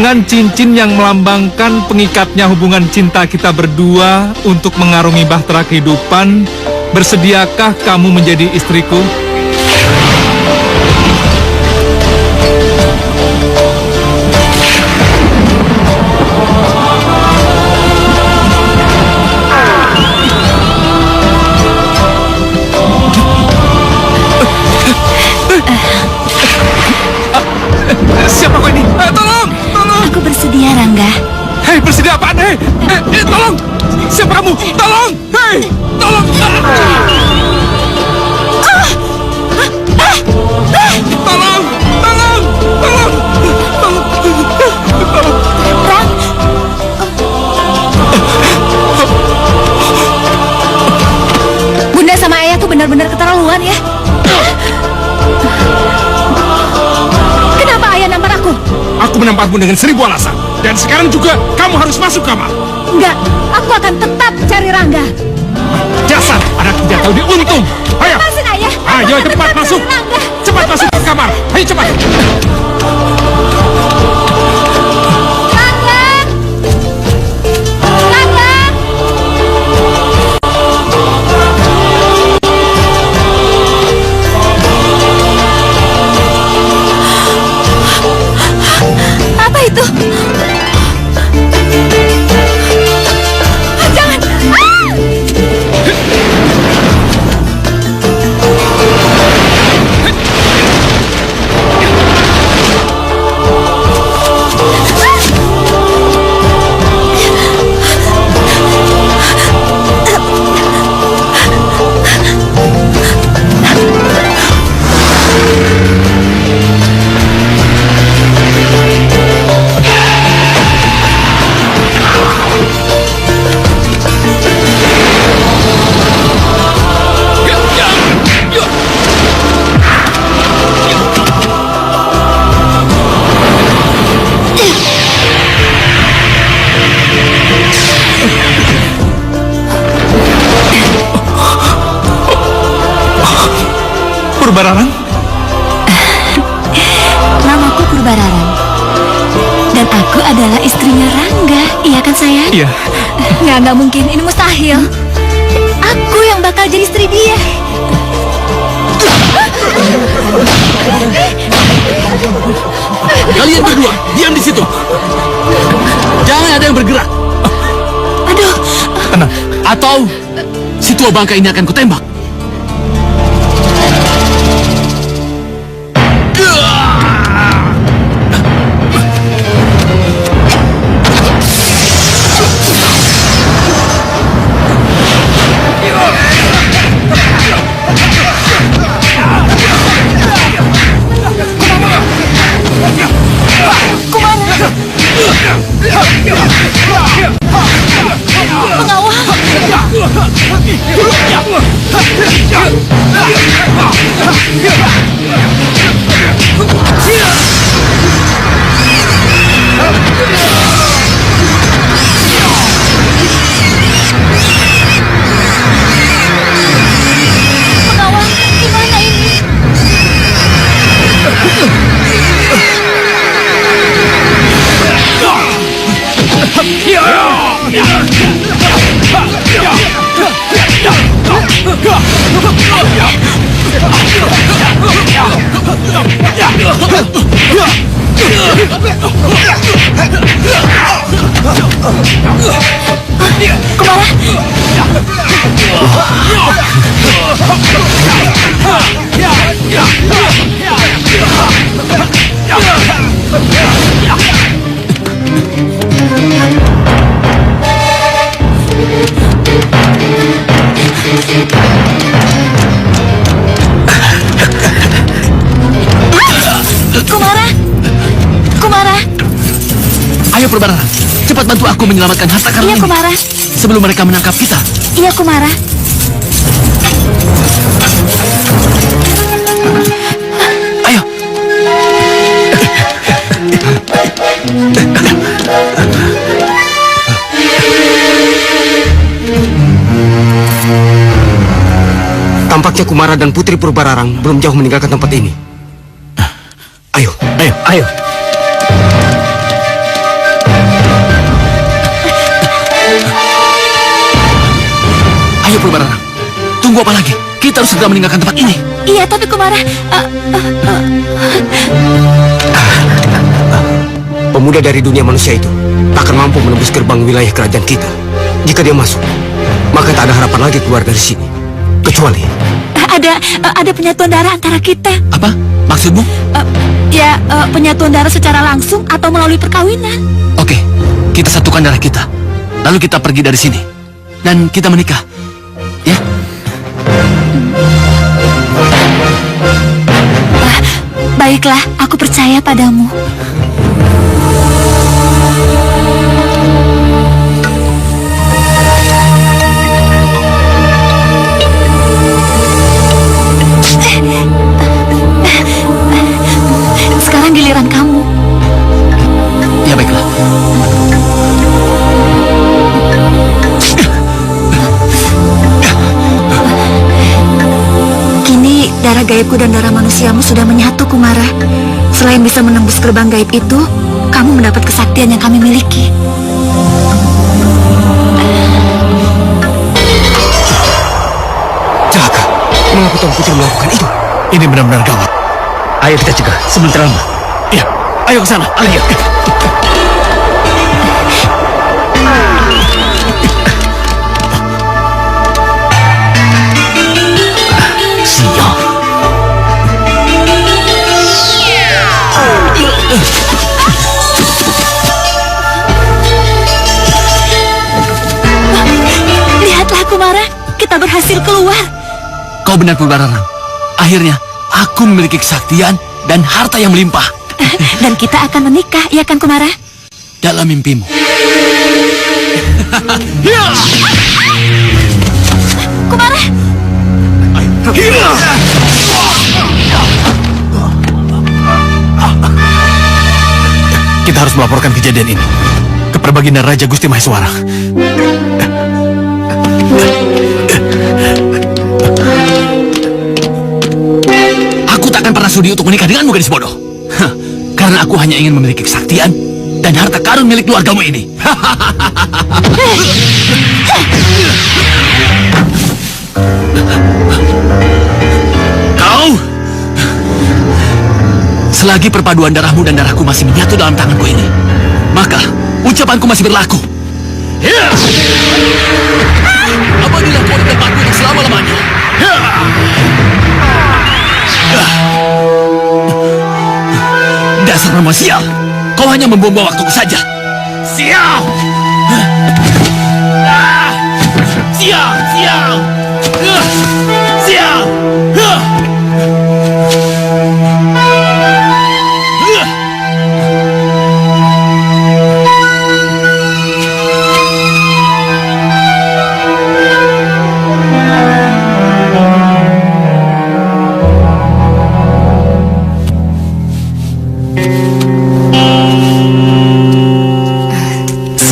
dengan cincin yang melambangkan pengikatnya hubungan cinta kita berdua untuk mengarungi bahtera kehidupan, bersediakah kamu menjadi istriku? Siapa kau ini? Tolong! Tolong! Aku bersedia, Rangga. Hei, bersedia apaan? Hei! Tolong! Siapa kamu? Tolong! Hei! Tolong! Tolong! Tolong! Tolong! Tolong! Rang! Bunda sama Ayah tuh benar-benar keterlaluan ya. Kenapa Ayah nampar aku? Aku menamparmu dengan 1000 alasan. Dan sekarang juga kamu harus masuk kamar. Enggak, aku akan tetap cari Rangga. Jasad, anak tidak tahu diuntung. Ayo! Lepasin, Ayah. Ayo cepat masuk. Cepat masuk ke kamar. Ayo cepat. Rangga! Rangga! Apa itu? Jangan! Purbararang? Namaku Purbararang. Dan aku adalah istrinya Rangga. Iya kan, sayang? Iya. Nggak mungkin. Ini mustahil. Aku yang bakal jadi istri dia. Kalian berdua, diam di situ. Jangan ada yang bergerak. Aduh. Tenang. Atau si tua bangka ini akan kutembak. Ayo Purbararang, cepat bantu aku menyelamatkan harta karun ini. Iya, Kumara. Sebelum mereka menangkap kita. Iya, Kumara. Ayo. Tampaknya Kumara dan Putri Purbararang belum jauh meninggalkan tempat ini. Ayo, ayo, ayo. Purbararang. Tunggu apa lagi? Kita harus segera meninggalkan tempat ini. Iya, tapi Kumara... Pemuda dari dunia manusia itu tak akan mampu menembus gerbang wilayah kerajaan kita. Jika dia masuk, maka tak ada harapan lagi keluar dari sini. Kecuali... Ada penyatuan darah antara kita. Apa? Maksudmu? Penyatuan darah secara langsung atau melalui perkawinan. Oke, kita satukan darah kita. Lalu kita pergi dari sini. Dan kita menikah. Ya? Baiklah, aku percaya padamu. Sekarang giliran kamu. Ya, baiklah. Kini darah gaibku dan darah manusiamu sudah menyatu, Kumara. Selain bisa menembus gerbang gaib itu, kamu mendapat kesaktian yang kami miliki. Celaka, mengapa Tuan Putri melakukan itu? Ini benar-benar gawat. Ayo kita cegah sebelum terlambat. Ya, ayo ke sana. Ayo. Sial. Lihatlah, Kumara, kita berhasil keluar. Kau benar, Purbararang. Akhirnya, aku memiliki kesaktian dan harta yang melimpah. Dan kita akan menikah, iya kan, Kumara? Dalam mimpimu. Kumara! Kita harus melaporkan kejadian ini ke Perbaginda Raja Gusti Maheswara. Aku tak akan pernah sudi untuk menikah denganmu, gadis bodoh. Karena aku hanya ingin memiliki kesaktian dan harta karun milik keluargamu ini. Kau! Selagi perpaduan darahmu dan darahku masih menyatu dalam tanganku ini, maka ucapanku masih berlaku. Apabila kau di tempatku untuk selama-lamanya. Dasar perempuan sial, kau hanya membuang waktuku saja. Sial! Sial! Sial! Sial!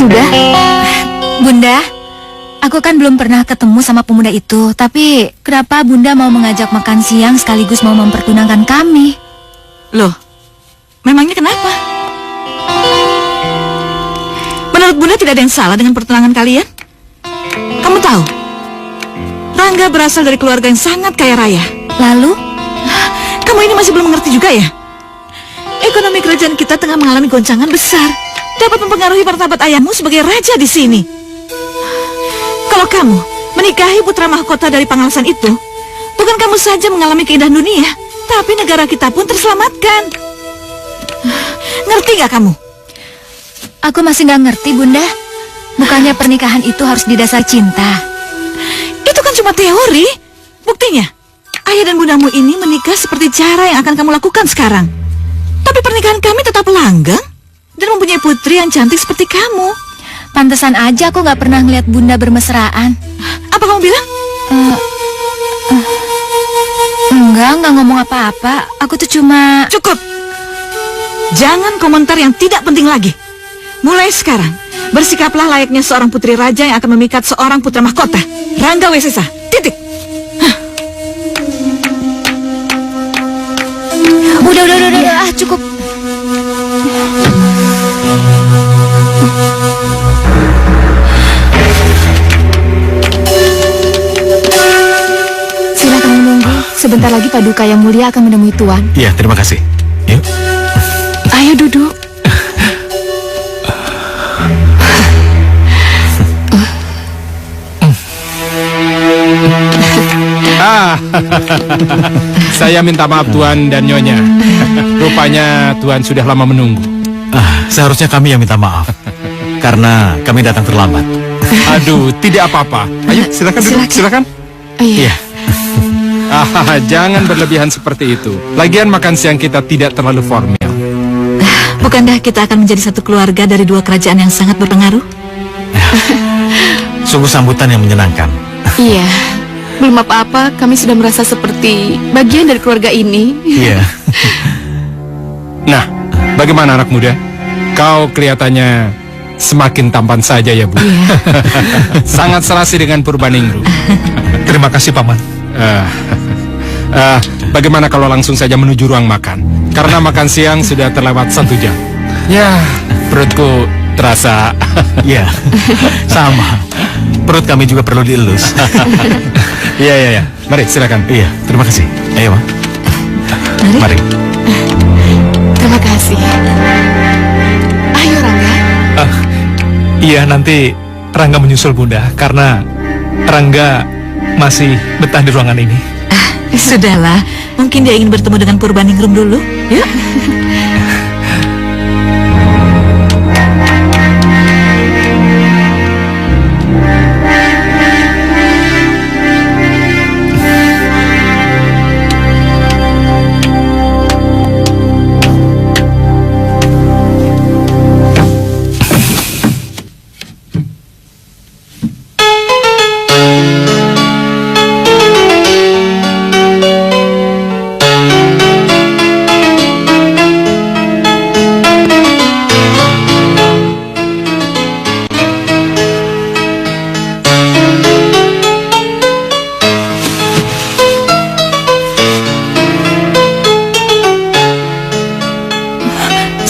Sudah? Bunda, aku kan belum pernah ketemu sama pemuda itu. Tapi kenapa Bunda mau mengajak makan siang sekaligus mau mempertunangkan kami? Loh, memangnya kenapa? Menurut Bunda tidak ada yang salah dengan pertunangan kalian? Kamu tahu, Rangga berasal dari keluarga yang sangat kaya raya. Lalu? Kamu ini masih belum mengerti juga ya? Ekonomi kerajaan kita tengah mengalami goncangan besar. Dapat mempengaruhi martabat ayahmu sebagai raja di sini. Kalau kamu menikahi putra mahkota dari pangalasan itu, bukan kamu saja mengalami keindahan dunia, tapi negara kita pun terselamatkan. Ngerti gak kamu? Aku masih nggak ngerti, Bunda. Bukannya pernikahan itu harus didasari cinta? Itu kan cuma teori. Buktinya, ayah dan bundamu ini menikah seperti cara yang akan kamu lakukan sekarang. Tapi pernikahan kami tetap langgeng dan mempunyai putri yang cantik seperti kamu. Pantesan aja aku nggak pernah ngeliat Bunda bermesraan. Apa kamu bilang? Enggak ngomong apa-apa. Aku tuh cuma... Cukup. Jangan komentar yang tidak penting lagi. Mulai sekarang, bersikaplah layaknya seorang putri raja yang akan memikat seorang putra mahkota, Rangga Wesesa. Titik. Udah, cukup. Sebentar lagi Paduka yang mulia akan menemui Tuan. Iya, terima kasih. Yuk. Ayo duduk. Saya minta maaf Tuan dan Nyonya. Rupanya Tuan sudah lama menunggu. Seharusnya kami yang minta maaf. Karena kami datang terlambat. Aduh, tidak apa-apa. Ayo, silakan duduk, silakan. Iya. Jangan berlebihan seperti itu. Lagian makan siang kita tidak terlalu formal. Bukankah kita akan menjadi satu keluarga dari dua kerajaan yang sangat berpengaruh? Sungguh sambutan yang menyenangkan. Iya, belum apa-apa kami sudah merasa seperti bagian dari keluarga ini. Iya. Nah, bagaimana anak muda? Kau kelihatannya semakin tampan saja ya, Bu. Sangat serasi dengan Purbaningrum. Terima kasih, Paman. Bagaimana kalau langsung saja menuju ruang makan? Karena makan siang sudah terlewat 1 jam. Ya, perutku terasa. Iya. Sama. Perut kami juga perlu dielus. Iya. Mari, silakan. Iya, terima kasih. Ayo, Ma. Mari. Terima kasih. Ayo Rangga. Iya, nanti Rangga menyusul Bunda karena Rangga masih betah di ruangan ini. Sudahlah, mungkin dia ingin bertemu dengan Purbaningrum dulu. Yuk.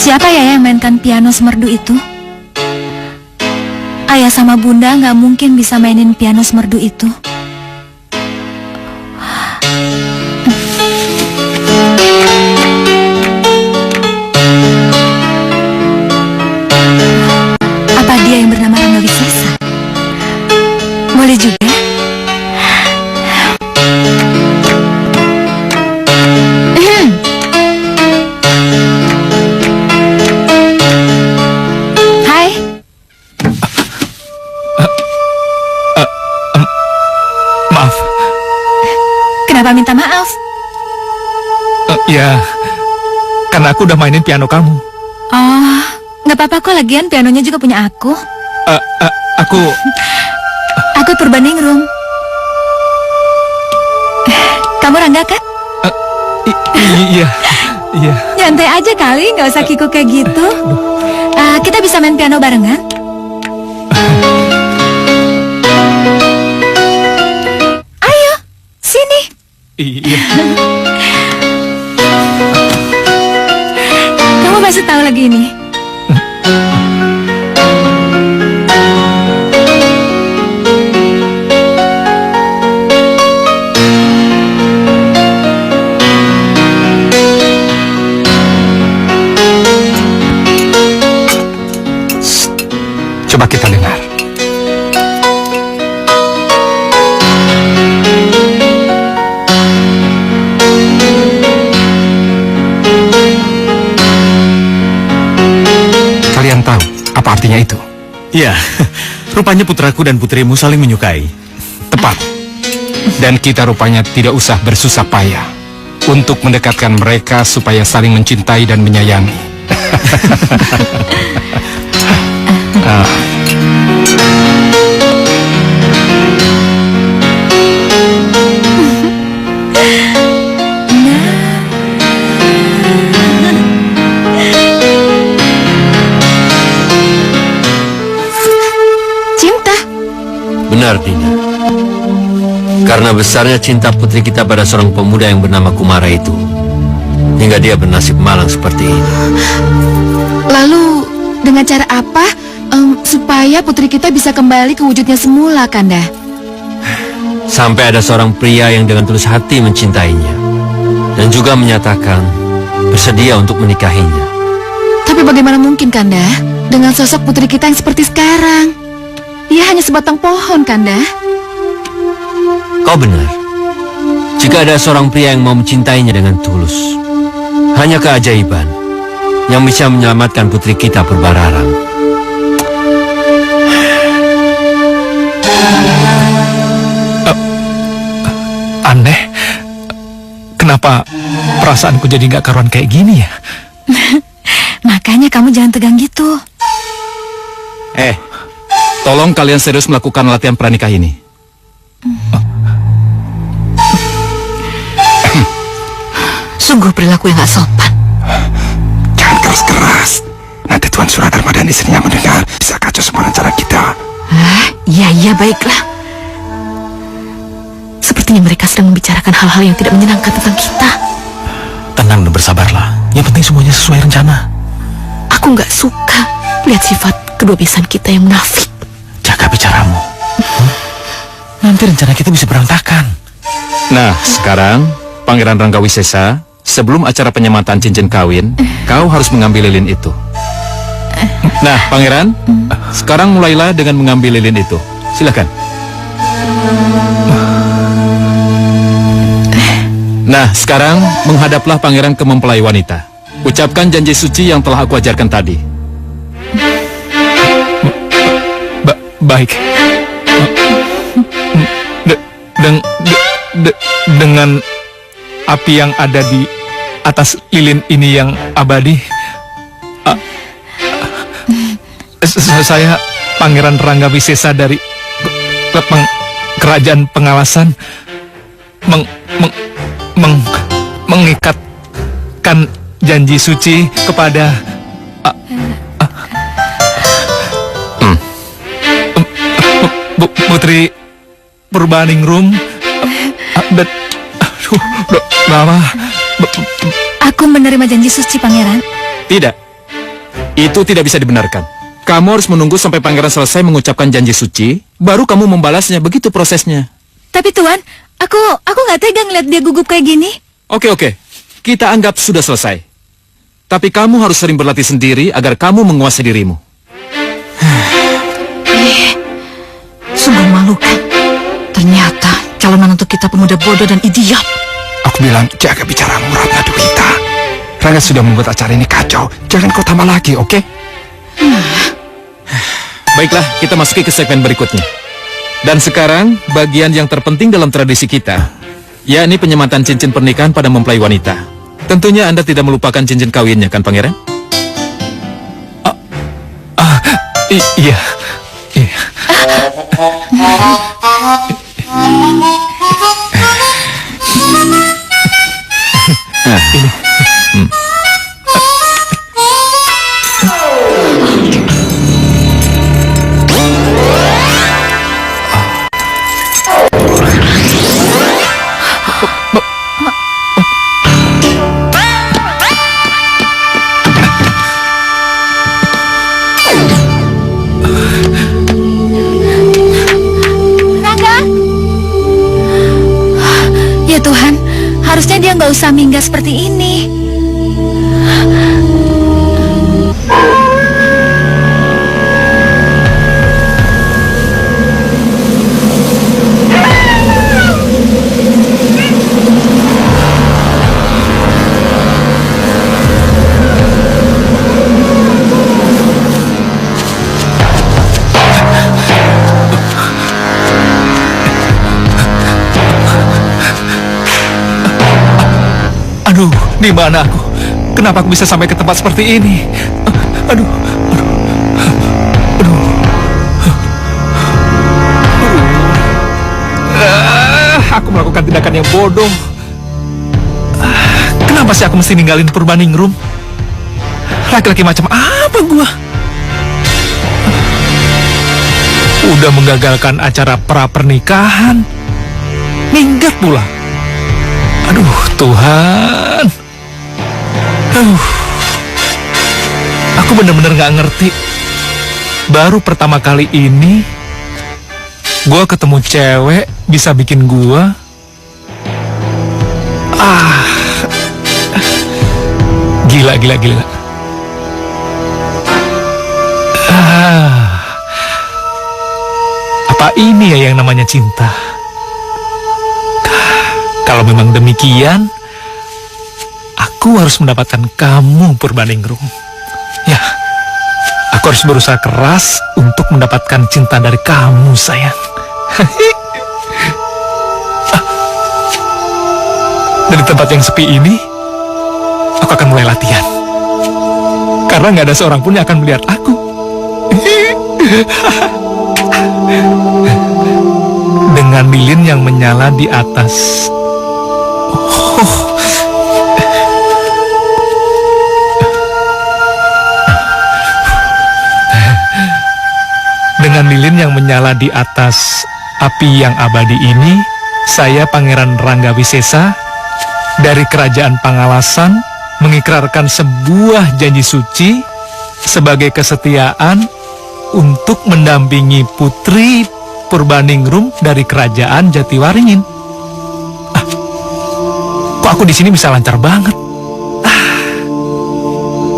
Siapa ya yang mainkan piano semerdu itu? Ayah sama Bunda nggak mungkin bisa mainin piano semerdu itu. Apa dia yang bernama Rangga Wisesa? Boleh juga. Maaf. Kenapa minta maaf? Ya, karena aku udah mainin piano kamu. Oh, nggak apa-apa kok, lagian pianonya juga punya aku. Aku Purbaningrum. Kamu Rangga kan? Iya. Nyantai aja kali, nggak usah kikuk kayak gitu. Kita bisa main piano barengan? Ayo, sini. Iya. Kamu pasti tahu lagi ini. Coba kita dengar. Kalian tahu apa artinya itu? Iya. Rupanya putraku dan putrimu saling menyukai. Tepat. Dan kita rupanya tidak usah bersusah payah untuk mendekatkan mereka supaya saling mencintai dan menyayangi. Cinta. Benar, Dina. Karena besarnya cinta putri kita pada seorang pemuda yang bernama Kumara itu, hingga dia bernasib malang seperti ini. Lalu dengan cara apa supaya putri kita bisa kembali ke wujudnya semula, Kanda? Sampai ada seorang pria yang dengan tulus hati mencintainya dan juga menyatakan bersedia untuk menikahinya. Tapi bagaimana mungkin, Kanda? Dengan sosok putri kita yang seperti sekarang. Dia hanya sebatang pohon, Kanda. Kau benar. Jika ada seorang pria yang mau mencintainya dengan tulus, hanya keajaiban yang bisa menyelamatkan putri kita Purbararang. Aneh, kenapa perasaanku jadi nggak karuan kayak gini ya? Makanya kamu jangan tegang gitu. Tolong kalian serius melakukan latihan pranikah ini. Sungguh perilaku yang gak sopan. Jangan keras-keras. Nanti Tuan Suradharma dan istrinya mendengar, bisa kacau semua rencana kita. Iya, baiklah. Sepertinya mereka sedang membicarakan hal-hal yang tidak menyenangkan tentang kita. Tenang dan bersabarlah. Yang penting semuanya sesuai rencana. Aku gak suka lihat sifat kedua besan kita yang munafik. Jaga bicaramu. Nanti rencana kita bisa berantakan. Nah, sekarang Pangeran Ranggawisesa, sebelum acara penyematan cincin kawin, kau harus mengambil lilin itu. Nah, Pangeran, sekarang mulailah dengan mengambil lilin itu. Silakan. Nah, sekarang menghadaplah Pangeran ke mempelai wanita. Ucapkan janji suci yang telah aku ajarkan tadi. Baik. Dengan api yang ada di atas lilin ini yang abadi, saya Pangeran Ranggawisesa dari Kerajaan Pengawasan mengikatkan janji suci kepada Putri Purbaningrum dan Mama. Aku menerima janji suci, Pangeran. Tidak. Itu tidak bisa dibenarkan. Kamu harus menunggu sampai Pangeran selesai mengucapkan janji suci, baru kamu membalasnya. Begitu prosesnya. Tapi Tuan, aku nggak tega ngeliat dia gugup kayak gini. Oke. Kita anggap sudah selesai. Tapi kamu harus sering berlatih sendiri agar kamu menguasai dirimu. Sungguh memalukan. Ternyata calon untuk kita pemuda bodoh dan idiot. Aku bilang, jaga bicaramu, Ratna Duhita. Rangga sudah membuat acara ini kacau. Jangan kau tambah lagi, oke? Baiklah, kita masuki ke segmen berikutnya. Dan sekarang, bagian yang terpenting dalam tradisi kita, yakni penyematan cincin pernikahan pada mempelai wanita. Tentunya Anda tidak melupakan cincin kawinnya, kan, Pangeran? Iya. Ya Tuhan, harusnya dia nggak usah minggat seperti ini. Aduh, di mana aku? Kenapa aku bisa sampai ke tempat seperti ini? Aduh. Aku melakukan tindakan yang bodoh. Kenapa sih aku mesti ninggalin Purbaningrum? Laki-laki macam apa gua? Udah menggagalkan acara pra-pernikahan. Minggat pula. Aduh, Tuhan. Aku benar-benar gak ngerti. Baru pertama kali ini Gua ketemu cewek bisa bikin gua gila. Apa ini ya yang namanya cinta? Kalau memang demikian, aku harus mendapatkan kamu, Purbaningrum. Ya, aku harus berusaha keras untuk mendapatkan cinta dari kamu, sayang. Dari tempat yang sepi ini, aku akan mulai latihan. Karena nggak ada seorang pun yang akan melihat aku. Dengan lilin yang menyala di atas. Dengan lilin yang menyala di atas api yang abadi ini, saya Pangeran Ranggawisesa dari Kerajaan Pangalasan mengikrarkan sebuah janji suci sebagai kesetiaan untuk mendampingi Putri Purbaningrum dari Kerajaan Jatiwaringin. Kok aku di sini bisa lancar banget?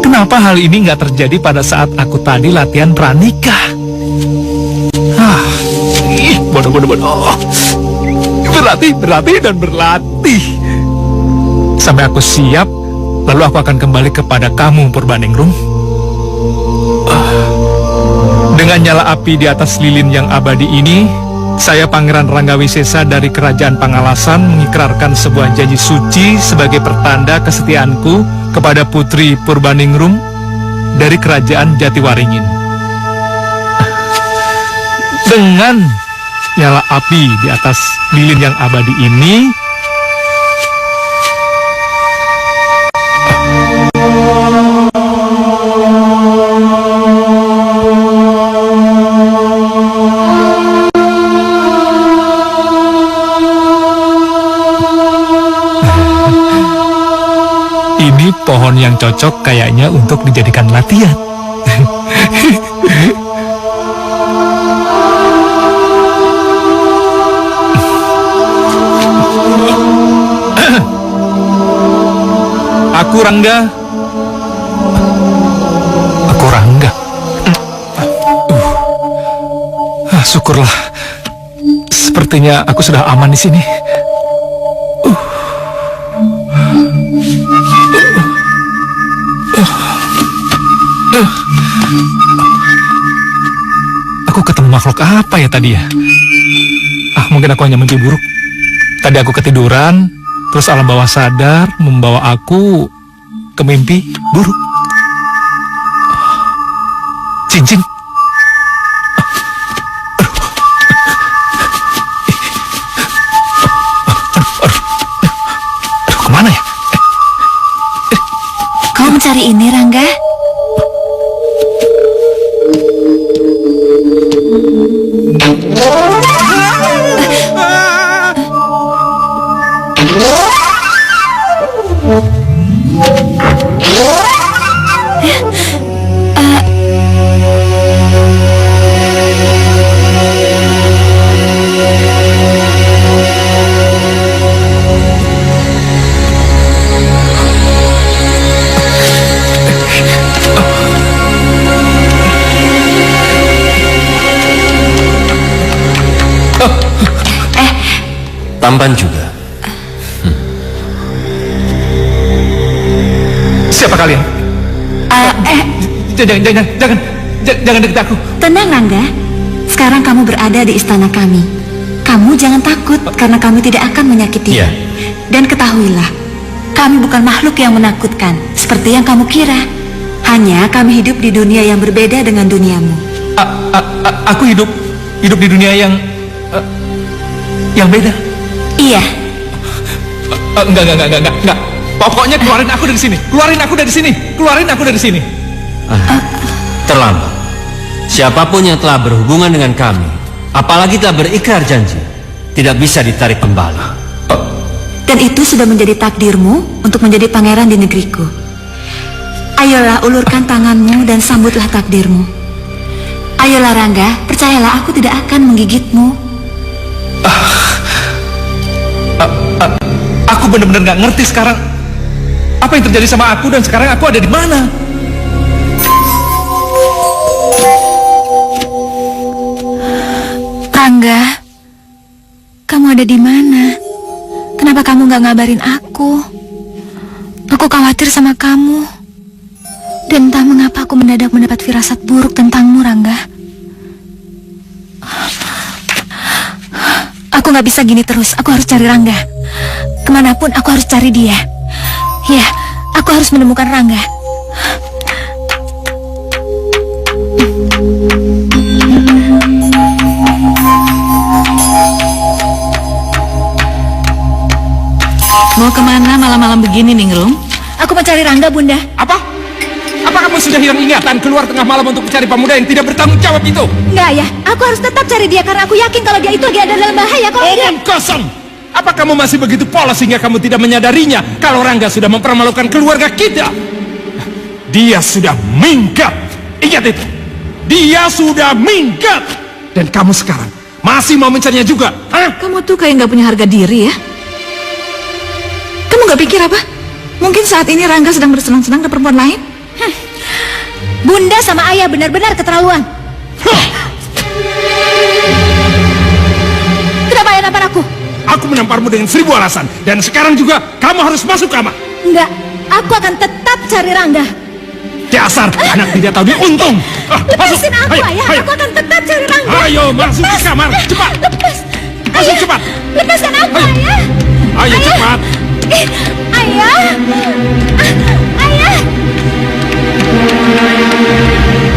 Kenapa hal ini nggak terjadi pada saat aku tadi latihan pranikah? Bodoh. Berlatih. Sampai aku siap, lalu aku akan kembali kepada kamu, Purbaningrum. Dengan nyala api di atas lilin yang abadi ini, saya Pangeran Ranggawisesa dari Kerajaan Pangalasan mengikrarkan sebuah janji suci sebagai pertanda kesetiaanku kepada Putri Purbaningrum dari Kerajaan Jatiwaringin. Dengan nyala api di atas lilin yang abadi ini, ini pohon yang cocok kayaknya untuk dijadikan latihan. Aku Rangga. Syukurlah. Sepertinya aku sudah aman di sini. Aku ketemu makhluk apa ya tadi ya? Mungkin aku hanya mimpi buruk. Tadi aku ketiduran, terus alam bawah sadar membawa aku ke mimpi buruk. Cincin. Aduh, kemana ya? Kau mencari ini, Rangga? Tampan juga. Siapa kalian? Jangan dekat aku. Tenang, Rangga. Sekarang kamu berada di istana kami. Kamu jangan takut karena kami tidak akan menyakiti. Iya. Dan ketahuilah, kami bukan makhluk yang menakutkan seperti yang kamu kira. Hanya kami hidup di dunia yang berbeda dengan duniamu. Aku hidup di dunia yang beda. Iya. Enggak. Pokoknya keluarin aku dari sini. Keluarin aku dari sini. Terlambat. Siapapun yang telah berhubungan dengan kami, apalagi telah berikrar janji, tidak bisa ditarik kembali. Dan itu sudah menjadi takdirmu untuk menjadi pangeran di negeriku. Ayolah, ulurkan tanganmu dan sambutlah takdirmu. Ayolah, Rangga, percayalah aku tidak akan menggigitmu Aku benar-benar nggak ngerti sekarang apa yang terjadi sama aku dan sekarang aku ada di mana. Rangga, kamu ada di mana? Kenapa kamu nggak ngabarin aku? Aku khawatir sama kamu. Dan entah mengapa aku mendadak mendapat firasat buruk tentangmu, Rangga. Aku nggak bisa gini terus. Aku harus cari Rangga. Kemanapun aku harus cari dia. Ya, aku harus menemukan Rangga. Mau kemana malam-malam begini, Ningrum? Aku mau cari Rangga, Bunda. Apa? Apa kamu sudah hilang ingatan keluar tengah malam untuk mencari pemuda yang tidak bertanggung jawab itu? Enggak ya, aku harus tetap cari dia karena aku yakin kalau dia itu lagi ada dalam bahaya. Kalau dia... Omong kosong! Apa kamu masih begitu polos sehingga kamu tidak menyadarinya kalau Rangga sudah mempermalukan keluarga kita? Dia sudah minggat. Ingat itu. Dia sudah minggat. Dan kamu sekarang masih mau mencarinya juga? Hah? Kamu tuh kayak nggak punya harga diri ya? Kamu nggak pikir apa? Mungkin saat ini Rangga sedang bersenang-senang dengan perempuan lain? Bunda sama ayah benar-benar keterlaluan. Kenapa ayah nampar aku? Aku menamparmu dengan 1000 alasan. Dan sekarang juga kamu harus masuk kamar. Enggak, aku akan tetap cari Rangga. Dasar anak tidak tahu diuntung. Lepasin aku, ayah. Aku akan tetap cari Rangga. Ayo masuk ke kamar, cepat. Lepas. Masuk Ayah, cepat. lepaskan aku, Ayo. ayah. Ayo cepat. Ayah.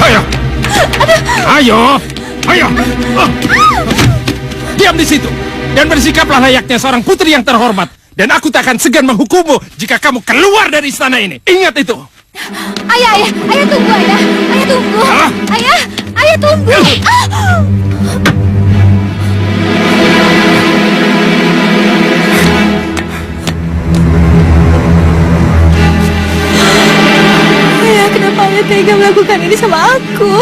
Ayah. Ayo. Ayo. Ayo. Diam di situ. Dan bersikaplah layaknya seorang putri yang terhormat. Dan aku tak akan segan menghukummu jika kamu keluar dari istana ini. Ingat itu. Ayah tunggu, ayah. Ayah tunggu. Ah. Ayah tunggu. Ayah, kenapa ayah tega melakukan ini sama aku?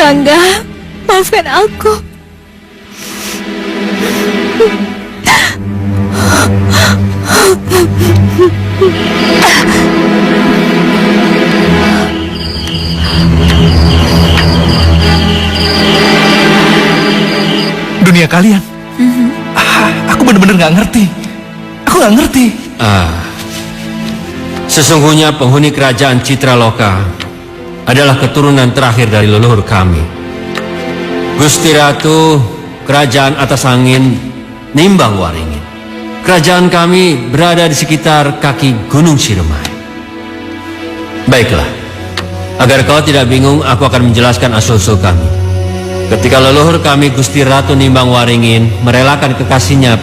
Rangga, maafkan aku. Dunia kalian. Aku benar-benar nggak ngerti. Aku nggak ngerti. Sesungguhnya penghuni kerajaan Citraloka adalah keturunan terakhir dari leluhur kami. Gusti Ratu Kerajaan Atas Angin Nimbang Waringin. Kerajaan kami berada di sekitar kaki Gunung Ciremai. Baiklah, agar kau tidak bingung, aku akan menjelaskan asal-usul kami. Ketika leluhur kami Gusti Ratu Nimbang Waringin merelakan kekasihnya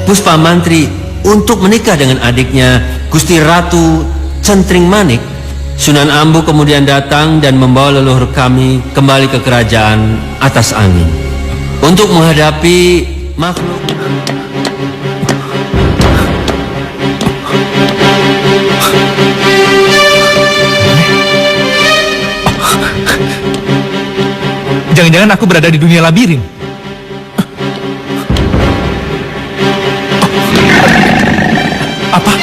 Puspa Mantri untuk menikah dengan adiknya Gusti Ratu Centring Manik, Sunan Ambu kemudian datang dan membawa leluhur kami kembali ke kerajaan Atas Angin untuk menghadapi makhluk. Jangan-jangan aku berada di dunia labirin. Apa?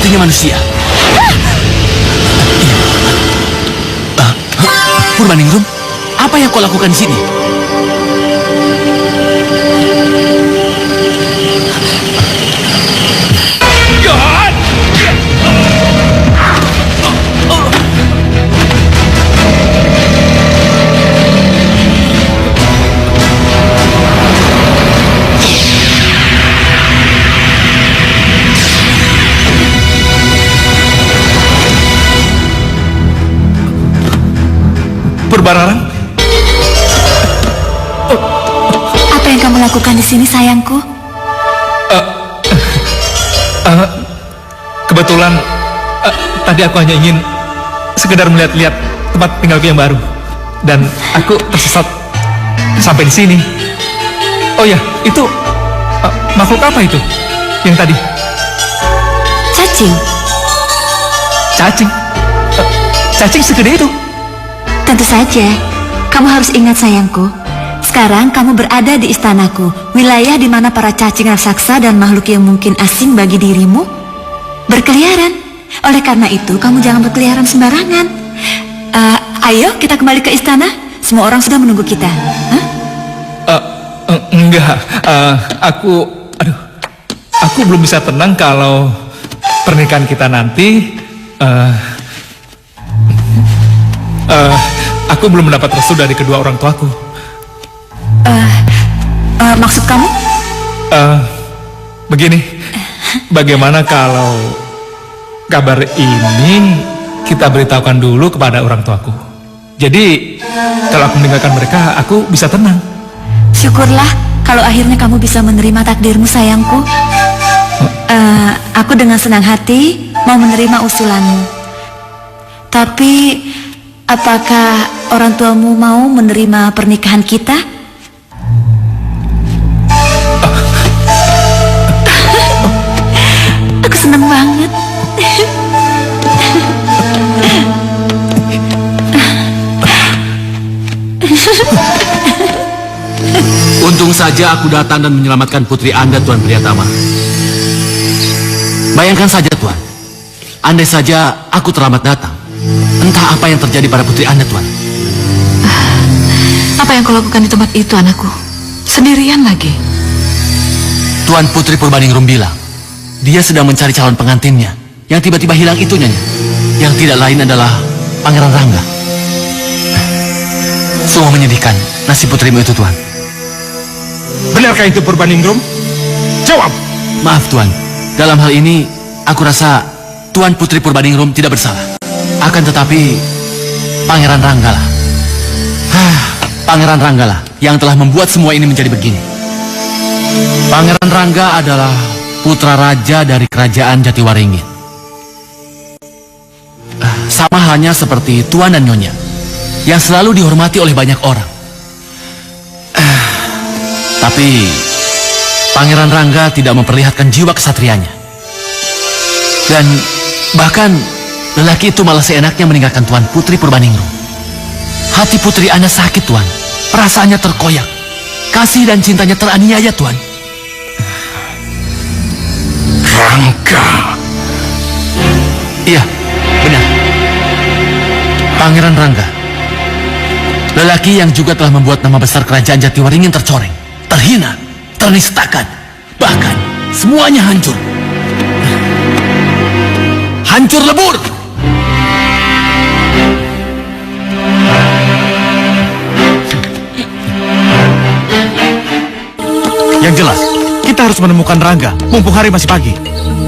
sepertinya manusia. Purbaningrum, apa yang kau lakukan di sini? Purbararang, Apa yang kamu lakukan di sini, sayangku? kebetulan tadi aku hanya ingin sekedar melihat-lihat tempat tinggalku yang baru, dan aku tersesat sampai di sini. Oh ya, itu makhluk apa itu yang tadi? Cacing? Cacing? Cacing segede itu? Tentu saja. Kamu harus ingat, sayangku. Sekarang kamu berada di istanaku, wilayah di mana para cacing raksasa dan makhluk yang mungkin asing bagi dirimu berkeliaran. Oleh karena itu, kamu jangan berkeliaran sembarangan. Ayo, kita kembali ke istana. Semua orang sudah menunggu kita. Hah? Enggak. Aku belum bisa tenang kalau pernikahan kita nanti. Aku belum mendapat restu dari kedua orang tuaku. Maksud kamu? Begini, bagaimana kalau kabar ini kita beritahukan dulu kepada orang tuaku? Jadi, kalau aku meninggalkan mereka, aku bisa tenang. Syukurlah kalau akhirnya kamu bisa menerima takdirmu, sayangku. Aku dengan senang hati mau menerima usulanmu. Tapi, apakah orang tuamu mau menerima pernikahan kita? Aku senang banget. Untung saja aku datang dan menyelamatkan putri Anda, Tuan Priyatama. Bayangkan saja, Tuan. Andai saja aku terlambat datang, entah apa yang terjadi pada putri Anda, Tuan. Apa yang kau lakukan di tempat itu, anakku? Sendirian lagi. Tuan Putri Purbaningrum bilang, dia sedang mencari calon pengantinnya yang tiba-tiba hilang itu, Nyonya. Yang tidak lain adalah Pangeran Rangga. Sungguh menyedihkan nasib putrimu itu, Tuan. Benarkah itu, Purbaningrum? Jawab! Maaf, Tuan. Dalam hal ini, aku rasa Tuan Putri Purbaningrum tidak bersalah. Akan tetapi, Pangeran Rangga lah. Pangeran Rangga lah yang telah membuat semua ini menjadi begini. Pangeran Rangga adalah putra raja dari kerajaan Jatiwaringin. Sama halnya seperti Tuan dan Nyonya, yang selalu dihormati oleh banyak orang. Tapi Pangeran Rangga tidak memperlihatkan jiwa kesatrianya. Dan bahkan lelaki itu malah seenaknya meninggalkan Tuan Putri Purbaningrum. Hati putri Anda sakit, Tuan. Perasaannya terkoyak. Kasih dan cintanya teraniaya, Tuan. Rangga. Iya, benar. Pangeran Rangga. Lelaki yang juga telah membuat nama besar kerajaan Jatiwaringin tercoreng, terhina, ternistakan, bahkan semuanya hancur. Hancur lebur. Yang jelas, kita harus menemukan Rangga, mumpung hari masih pagi.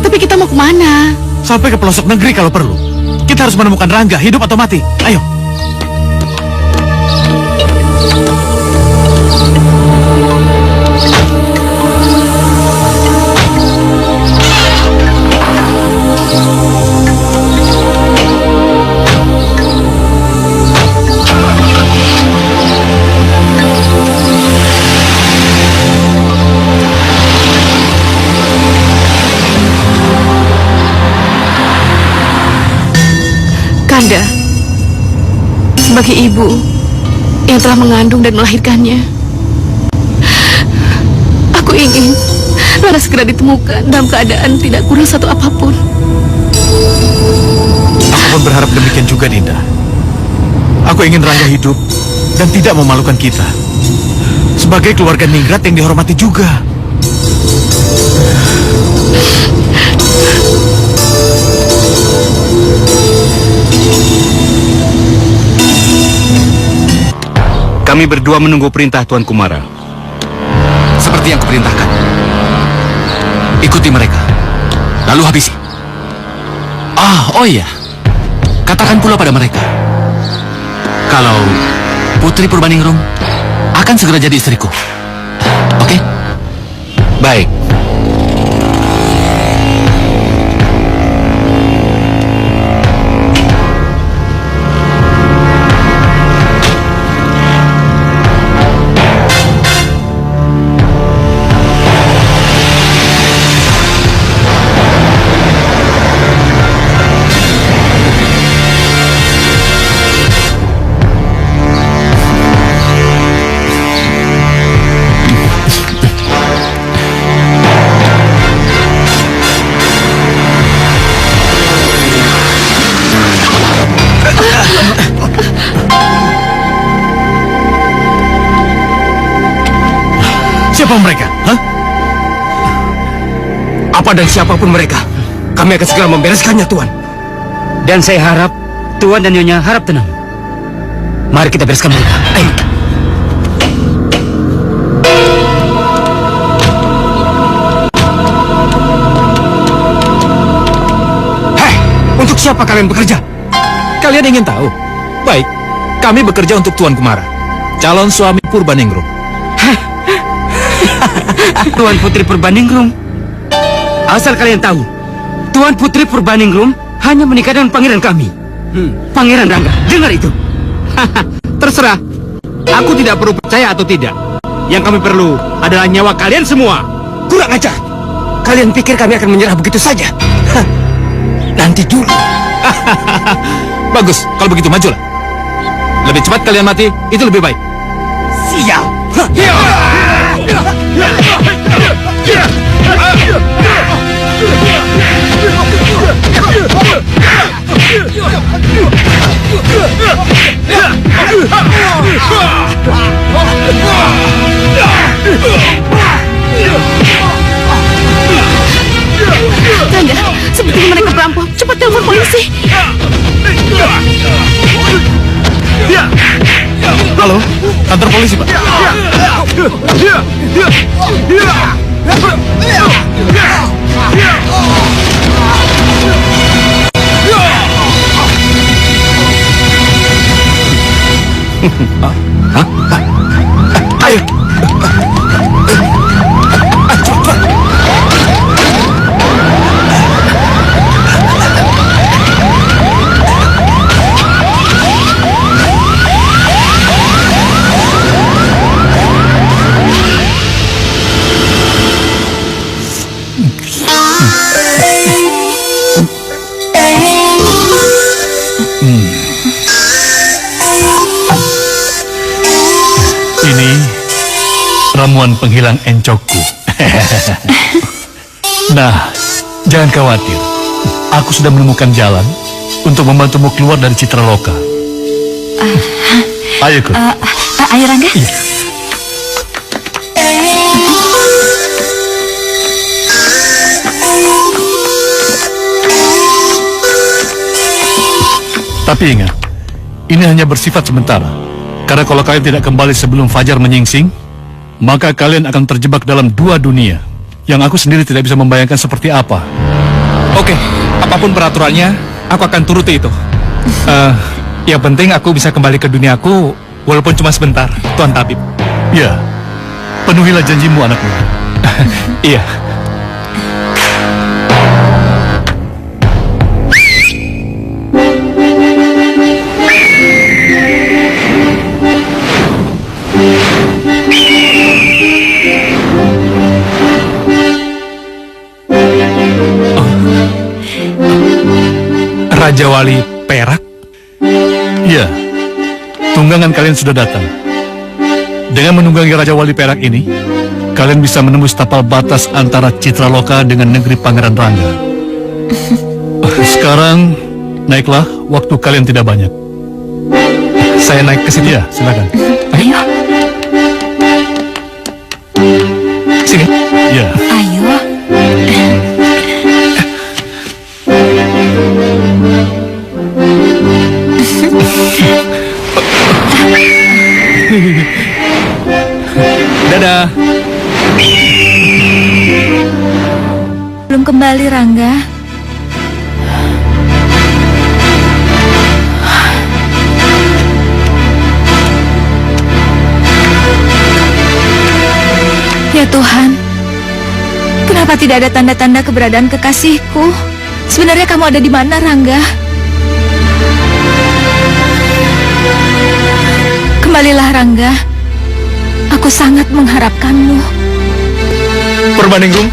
Tapi kita mau kemana? Sampai ke pelosok negeri kalau perlu. Kita harus menemukan Rangga, hidup atau mati. Ayo. Kanda, sebagai ibu yang telah mengandung dan melahirkannya, aku ingin Rangga segera ditemukan dalam keadaan tidak kurang satu apapun. Aku pun berharap demikian juga, Dinda. Aku ingin Rangga hidup dan tidak memalukan kita. Sebagai keluarga Ningrat yang dihormati juga. Kami berdua menunggu perintah Tuan Kumara. Seperti yang kuperintahkan. Ikuti mereka. Lalu habisi. Oh iya. Katakan pula pada mereka. Kalau Putri Purbaningrum akan segera jadi istriku. Oke? Baik. Siapa mereka? Hah? Apa dan siapapun mereka, kami akan segera membereskannya, Tuan. Dan saya harap Tuan dan Nyonya harap tenang. Mari kita bereskan mereka. Ayo. Hei, untuk siapa kalian bekerja? Kalian ingin tahu? Baik, kami bekerja untuk Tuan Kumara, calon suami Purbaningrum. Tuan Putri Purbaningrum. Asal kalian tahu, Tuan Putri Purbaningrum hanya menikah dengan pangeran kami. Pangeran Rangga, dengar itu. Terserah. Aku tidak perlu percaya atau tidak. Yang kami perlu adalah nyawa kalian semua. Kurang ajar. Kalian pikir kami akan menyerah begitu saja? Nanti dulu. Bagus, kalau begitu majulah. Lebih cepat kalian mati, itu lebih baik. Sial. Rangga, sepertinya mereka perampok. Cepat telepon polisi. Halo, kantor polisi, Pak. Ayo. Ini ramuan penghilang encokku. Nah, jangan khawatir. Aku sudah menemukan jalan untuk membantumu keluar dari Citraloka. Ayo, Kut. Ayo Rangga. Iya. Tapi ingat, ini hanya bersifat sementara. Karena kalau kalian tidak kembali sebelum fajar menyingsing, maka kalian akan terjebak dalam dua dunia yang aku sendiri tidak bisa membayangkan seperti apa. Oke, apapun peraturannya, aku akan turuti itu. Yang penting aku bisa kembali ke duniaku, walaupun cuma sebentar, Tuan Tabib. Ya, penuhilah janjimu, anak muda. Iya. Raja Wali Perak? Ya, tunggangan kalian sudah datang. Dengan menunggangi Raja Wali Perak ini, kalian bisa menembus tapal batas antara Citraloka dengan negeri Pangeran Rangga. Sekarang Sekarang naiklah, waktu kalian tidak banyak. Saya naik ke situ. Iya, silakan. Ayo, Sini. Iya. ayo. Dadah. Belum kembali, Rangga. Ya Tuhan, kenapa tidak ada tanda-tanda keberadaan kekasihku? Sebenarnya kamu ada di mana, Rangga? Kembalilah, Rangga. Aku sangat mengharapkanmu. Purbaningrum.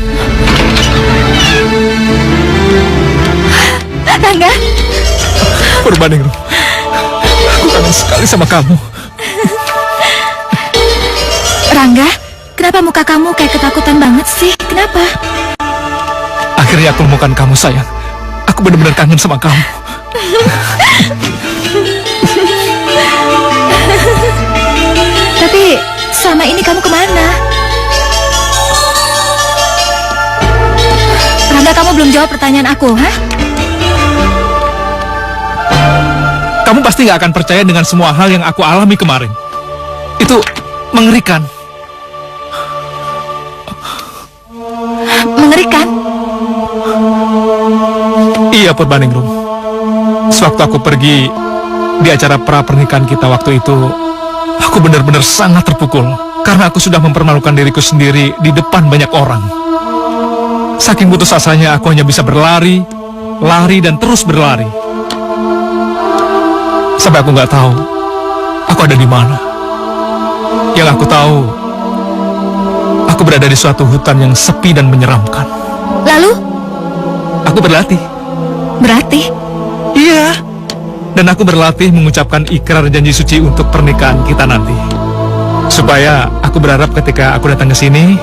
Rangga, Purbaningrum. Aku kangen sekali sama kamu. Rangga, kenapa muka kamu kayak ketakutan banget sih? Kenapa? Akhirnya aku menemukan kamu, sayang. Aku benar-benar kangen sama kamu. Tapi selama ini kamu kemana? Rangga, kamu belum jawab pertanyaan aku, hah? Kamu pasti gak akan percaya dengan semua hal yang aku alami kemarin. Itu mengerikan. Mengerikan? Iya, Purbaningrum. Sewaktu aku pergi di acara pra-pernikahan kita waktu itu, aku benar-benar sangat terpukul karena aku sudah mempermalukan diriku sendiri di depan banyak orang. Saking putus asanya, aku hanya bisa berlari, lari dan terus berlari. Sampai aku nggak tahu aku ada di mana. Yang aku tahu, aku berada di suatu hutan yang sepi dan menyeramkan. Lalu? Aku berlatih. Berarti? Iya. Dan aku berlatih mengucapkan ikrar janji suci untuk pernikahan kita nanti. Supaya aku berharap ketika aku datang ke sini,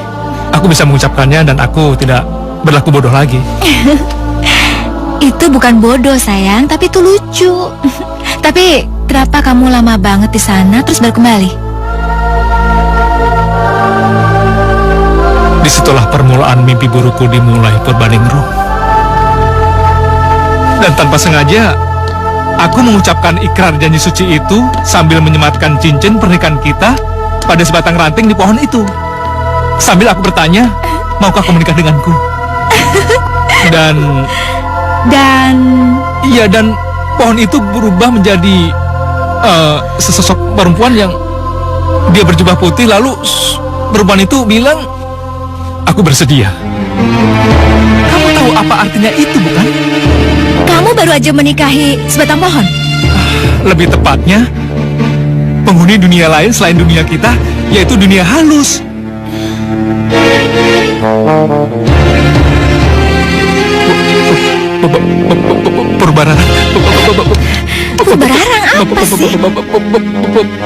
aku bisa mengucapkannya dan aku tidak berlaku bodoh lagi. Itu bukan bodoh, sayang, tapi itu lucu. Tapi kenapa kamu lama banget di sana terus baru kembali? Disitulah permulaan mimpi burukku dimulai, Purbaningrum. Dan tanpa sengaja, aku mengucapkan ikrar janji suci itu sambil menyematkan cincin pernikahan kita pada sebatang ranting di pohon itu. Sambil aku bertanya, maukah kau menikah denganku? Dan pohon itu berubah menjadi sesosok perempuan yang dia berjubah putih. Lalu perempuan itu bilang, aku bersedia. Kamu tahu apa artinya itu, bukan? Kamu baru aja menikahi sebatang pohon? Lebih tepatnya, penghuni dunia lain selain dunia kita, yaitu dunia halus. Purbararang. Purbararang apa sih?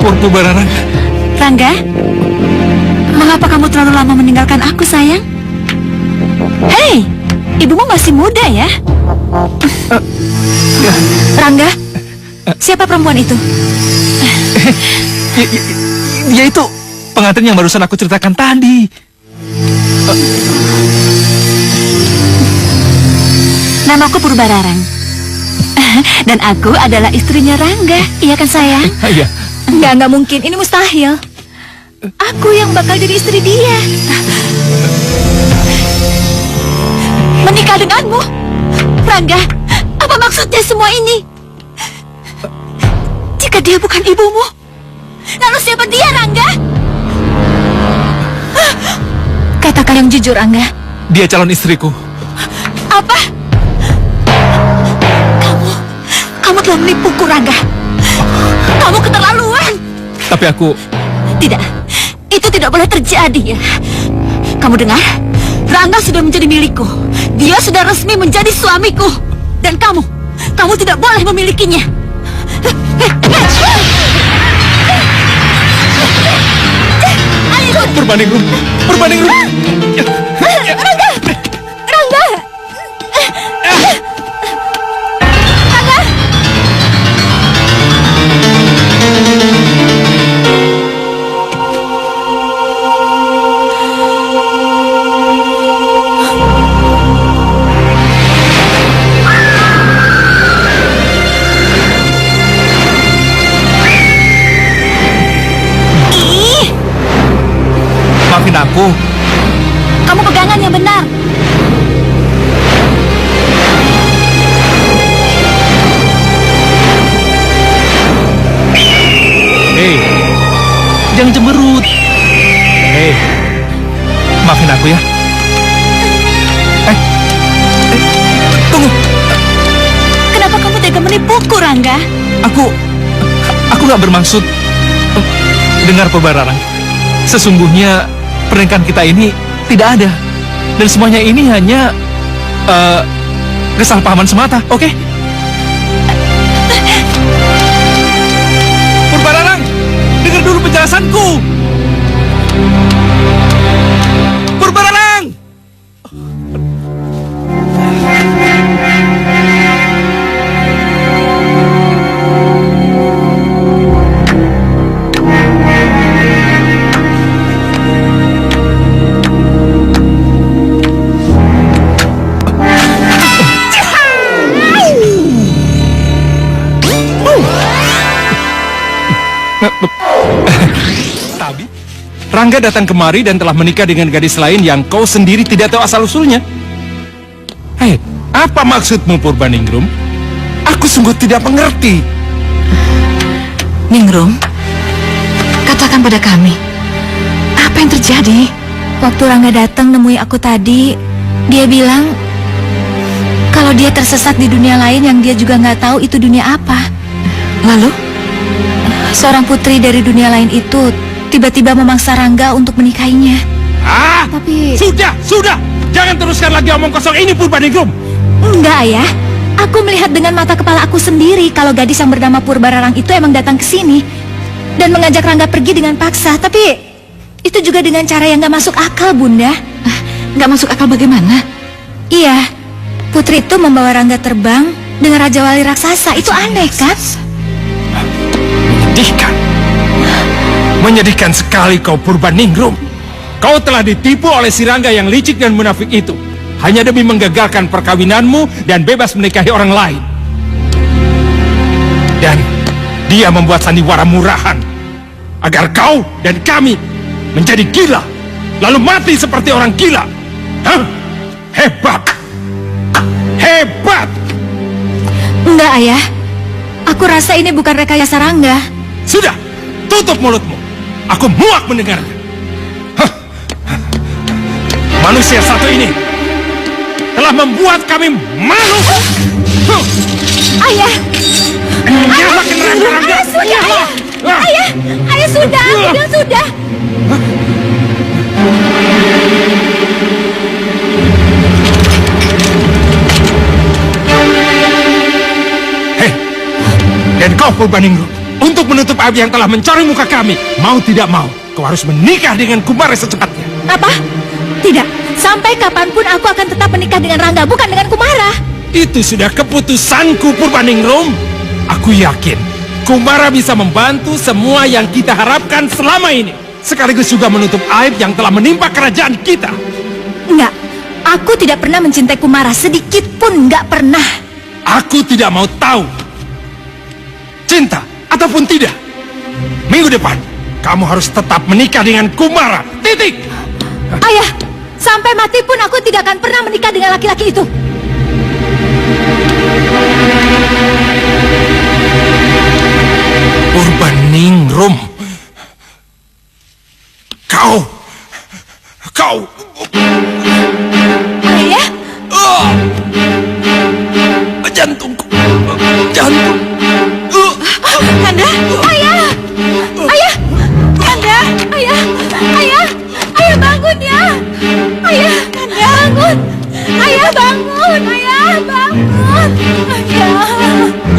Purbararang. Rangga, mengapa kamu terlalu lama meninggalkan aku, sayang? Hei, ibumu masih muda ya? Rangga, siapa perempuan itu? Dia itu pengantin yang barusan aku ceritakan tadi. Namaku Purbararang. Dan aku adalah istrinya Rangga, iya kan sayang? Iya. Nggak mungkin, ini mustahil. Aku yang bakal jadi istri dia. Menikah denganmu? Rangga, apa maksudnya semua ini? Jika dia bukan ibumu, lalu siapa dia, Rangga? Katakan yang jujur, Rangga. Dia calon istriku. Apa? Kamu telah menipuku, Rangga. Kamu keterlaluan. Tapi aku... Tidak, itu tidak boleh terjadi ya. Kamu dengar? Rangga sudah menjadi milikku. Dia sudah resmi menjadi suamiku. Dan kamu tidak boleh memilikinya. Ayo, Purbaningrum. Rangga! Rangga! Rangga? Aku nggak bermaksud. Dengar Purbararang, sesungguhnya pernikahan kita ini tidak ada, dan semuanya ini hanya kesalahpahaman semata, oke? Purbararang, dengar dulu penjelasanku. Purbararang! Tabi, Rangga datang kemari dan telah menikah dengan gadis lain yang kau sendiri tidak tahu asal-usulnya. Hei, apa maksudmu Purbaningrum? Aku sungguh tidak mengerti. Ningrum, katakan pada kami, apa yang terjadi? Waktu Rangga datang nemui aku tadi, dia bilang kalau dia tersesat di dunia lain yang dia juga nggak tahu itu dunia apa. Lalu? Seorang putri dari dunia lain itu tiba-tiba memaksa Rangga untuk menikahinya. Tapi... Sudah! Jangan teruskan lagi omong kosong ini Purbaningrum. Enggak, Ayah. Aku melihat dengan mata kepala aku sendiri kalau gadis yang bernama Purbararang itu emang datang ke sini dan mengajak Rangga pergi dengan paksa. Tapi itu juga dengan cara yang nggak masuk akal, Bunda. Nggak masuk akal bagaimana? Iya, putri itu membawa Rangga terbang dengan Raja Wali Raksasa. Itu aneh, kan? Menyedihkan sekali kau Purbaningrum. Kau telah ditipu oleh si Rangga yang licik dan munafik itu, hanya demi menggagalkan perkawinanmu dan bebas menikahi orang lain. Dan dia membuat sandiwara murahan agar kau dan kami menjadi gila, lalu mati seperti orang gila. Hah? Hebat! Hebat! Enggak, Ayah. Aku rasa ini bukan rekayasa Rangga. Sudah, tutup mulutmu. Aku muak mendengarnya. Hah. Manusia satu ini telah membuat kami malu. Ayah! Nyala ke neraka, Rangga. Ayah, sudah, sudah. Hei, dan kau Purbaningrum, untuk menutup aib yang telah mencari muka kami, mau tidak mau, kau harus menikah dengan Kumara secepatnya. Apa? Tidak, sampai kapanpun aku akan tetap menikah dengan Rangga, bukan dengan Kumara. Itu sudah keputusanku Purbaningrum. Aku yakin Kumara bisa membantu semua yang kita harapkan selama ini, sekaligus juga menutup aib yang telah menimpa kerajaan kita. Enggak, aku tidak pernah mencintai Kumara, sedikit pun enggak pernah. Aku tidak mau tahu, cinta ataupun tidak. Minggu depan kamu harus tetap menikah dengan Kumara. Titik. Ayah, sampai mati pun aku tidak akan pernah menikah dengan laki-laki itu. Purbaningrum, kau Ayah, jantungku. Kanda, Ayah, Kanda, Ayah bangun ya, Kanda bangun, Ayah bangun,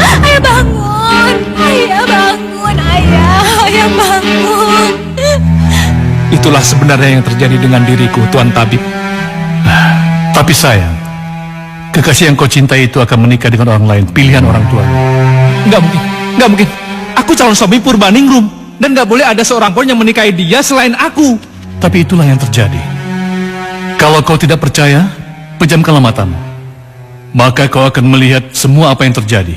Ayah bangun, Ayah bangun, Ayah bangun. Itulah sebenarnya yang terjadi dengan diriku, Tuan Tabib. Tapi sayang, kekasih yang kau cintai itu akan menikah dengan orang lain, pilihan orang tua. Nggak mungkin. Aku calon suami Purbaningrum, dan nggak boleh ada seorang pun yang menikahi dia selain aku. Tapi itulah yang terjadi. Kalau kau tidak percaya, pejamkanlah matamu. Maka kau akan melihat semua apa yang terjadi.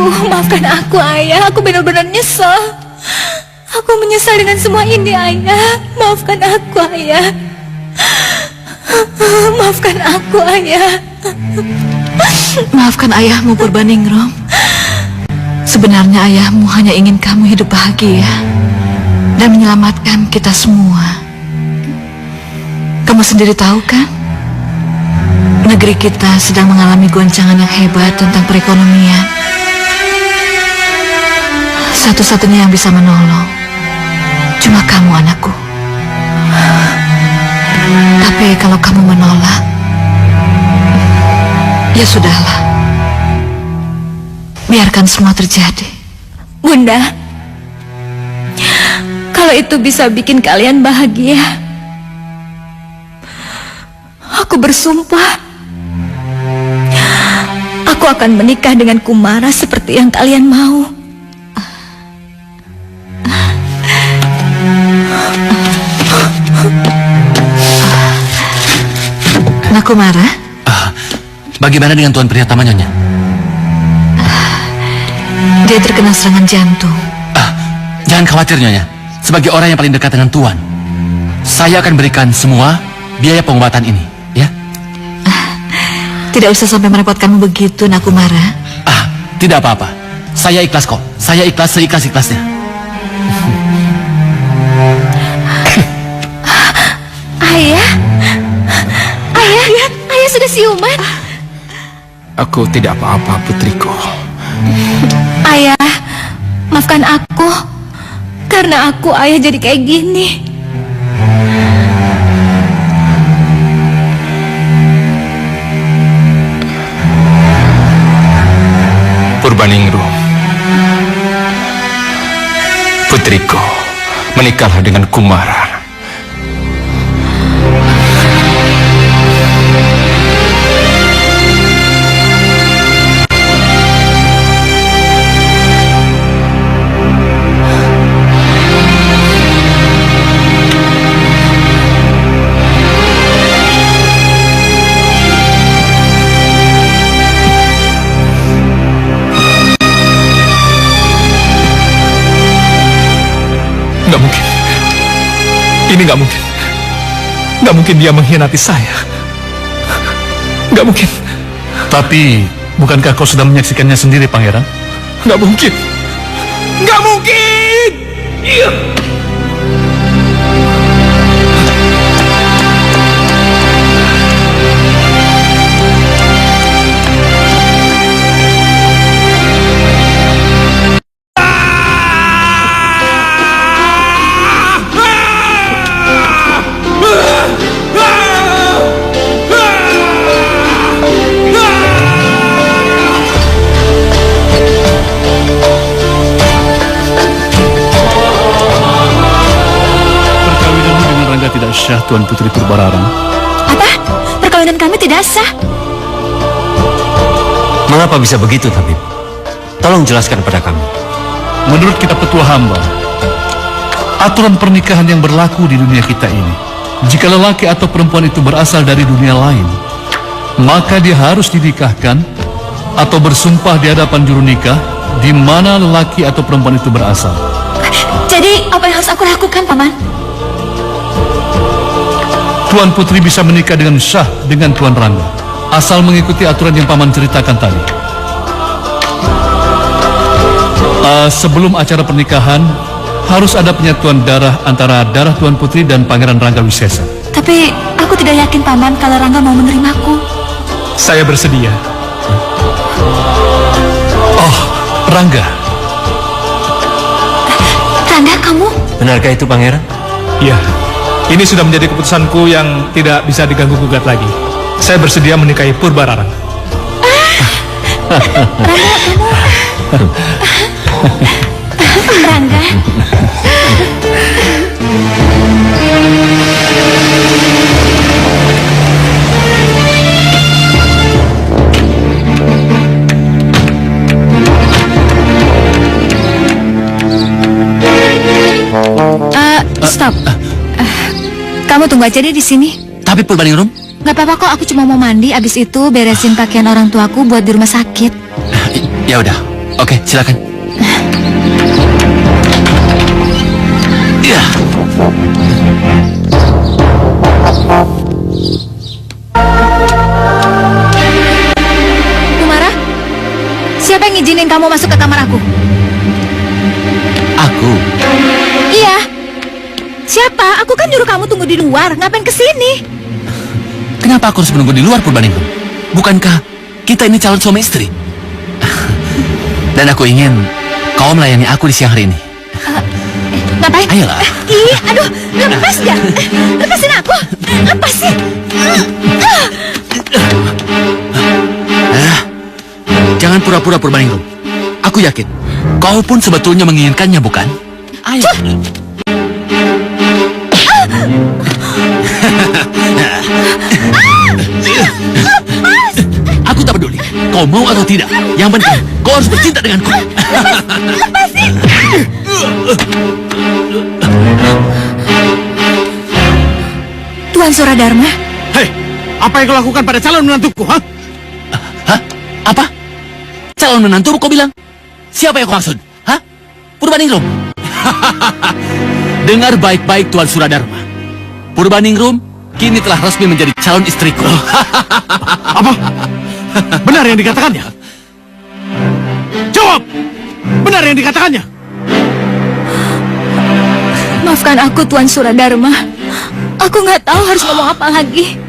Maafkan aku, Ayah. Aku benar-benar nyesal. Aku menyesal dengan semua ini, Ayah. Maafkan aku, Ayah. Maafkan aku, Ayah. Maafkan ayahmu, Purbaningrum. Sebenarnya ayahmu hanya ingin kamu hidup bahagia dan menyelamatkan kita semua. Kamu sendiri tahu kan? Negeri kita sedang mengalami goncangan yang hebat tentang perekonomian. Satu-satunya yang bisa menolong cuma kamu, anakku. Tapi kalau kamu menolak, ya sudahlah. Biarkan semua terjadi. Bunda, kalau itu bisa bikin kalian bahagia, aku bersumpah aku akan menikah dengan Kumara seperti yang kalian mau. Nak Kumara, Bagaimana dengan Tuan Priyatama, Nyonya? dia terkena serangan jantung. Jangan khawatir, Nyonya. Sebagai orang yang paling dekat dengan Tuan, saya akan berikan semua biaya pengobatan ini, ya? Tidak usah sampai merepotkanmu begitu, Nak Kumara. Tidak apa-apa. Saya ikhlas kok. Saya ikhlas seikhlas-ikhlasnya. Ayah, ayah sudah siuman. Aku tidak apa-apa, putriku. Ayah, maafkan aku. Karena aku, ayah jadi kayak gini. Purbaningrum, putriku, menikahlah dengan Kumara. Nggak mungkin. Ini nggak mungkin. Nggak mungkin dia mengkhianati saya. Nggak mungkin. Tapi, bukankah kau sudah menyaksikannya sendiri, Pangeran? Nggak mungkin. Nggak mungkin. Iya. Tidak syah, Tuan Putri Purbararang. Apa? Perkawinan kami tidak sah. Mengapa bisa begitu, Tabib? Tolong jelaskan pada kami. Menurut kitab petua hamba, aturan pernikahan yang berlaku di dunia kita ini, jika lelaki atau perempuan itu berasal dari dunia lain, maka dia harus dinikahkan atau bersumpah di hadapan juru nikah di mana lelaki atau perempuan itu berasal. Jadi, apa yang harus aku lakukan, Paman? Tuan Putri bisa menikah dengan syah dengan Tuan Rangga, asal mengikuti aturan yang Paman ceritakan tadi. Sebelum acara pernikahan, harus ada penyatuan darah antara darah Tuan Putri dan Pangeran Rangga Wisesa. Tapi, aku tidak yakin, Paman, kalau Rangga mau menerimaku. Saya bersedia. Oh, Rangga. Rangga, kamu? Benarkah itu, Pangeran? Iya. Ini sudah menjadi keputusanku yang tidak bisa diganggu-gugat lagi. Saya bersedia menikahi Purbararang. Rangga, kamu? Rangga. Stop. Kamu tunggu aja deh di sini. Tapi Purbaningrum? Gak apa-apa kok, aku cuma mau mandi. Abis itu beresin pakaian orang tuaku buat di rumah sakit. Ya udah. Oke, silakan. Ya. kamu masuk ke kamar aku? Aku? Iya. Siapa? Aku kan nyuruh kamu tunggu di luar. Ngapain kesini? Kenapa aku harus menunggu di luar Purbaningrum? Bukankah kita ini calon suami istri? Dan aku ingin kau melayani aku di siang hari ini. Ngapain? Ayolah. Ih, aduh, lepas ya. Lepasin aku. Lepasin. Jangan pura-pura Purbaningrum. Aku yakin kau pun sebetulnya menginginkannya, bukan? Ayo. Aku tak peduli kau mau atau tidak. Yang penting kau harus bercinta denganku. Lepasin. Tuan Suradharma. Hei, apa yang kau lakukan pada calon menantuku, ha? Hah? Apa? Calon menantu kau bilang? Siapa yang kau maksud? Hah? Purbaningrum. Dengar baik-baik Tuan Suradharma. Purbaningrum kini telah resmi menjadi calon istriku. Apa? Benar yang dikatakannya? Jawab! Benar yang dikatakannya? Maafkan aku Tuan Suradharma. Aku nggak tahu harus ngomong apa lagi.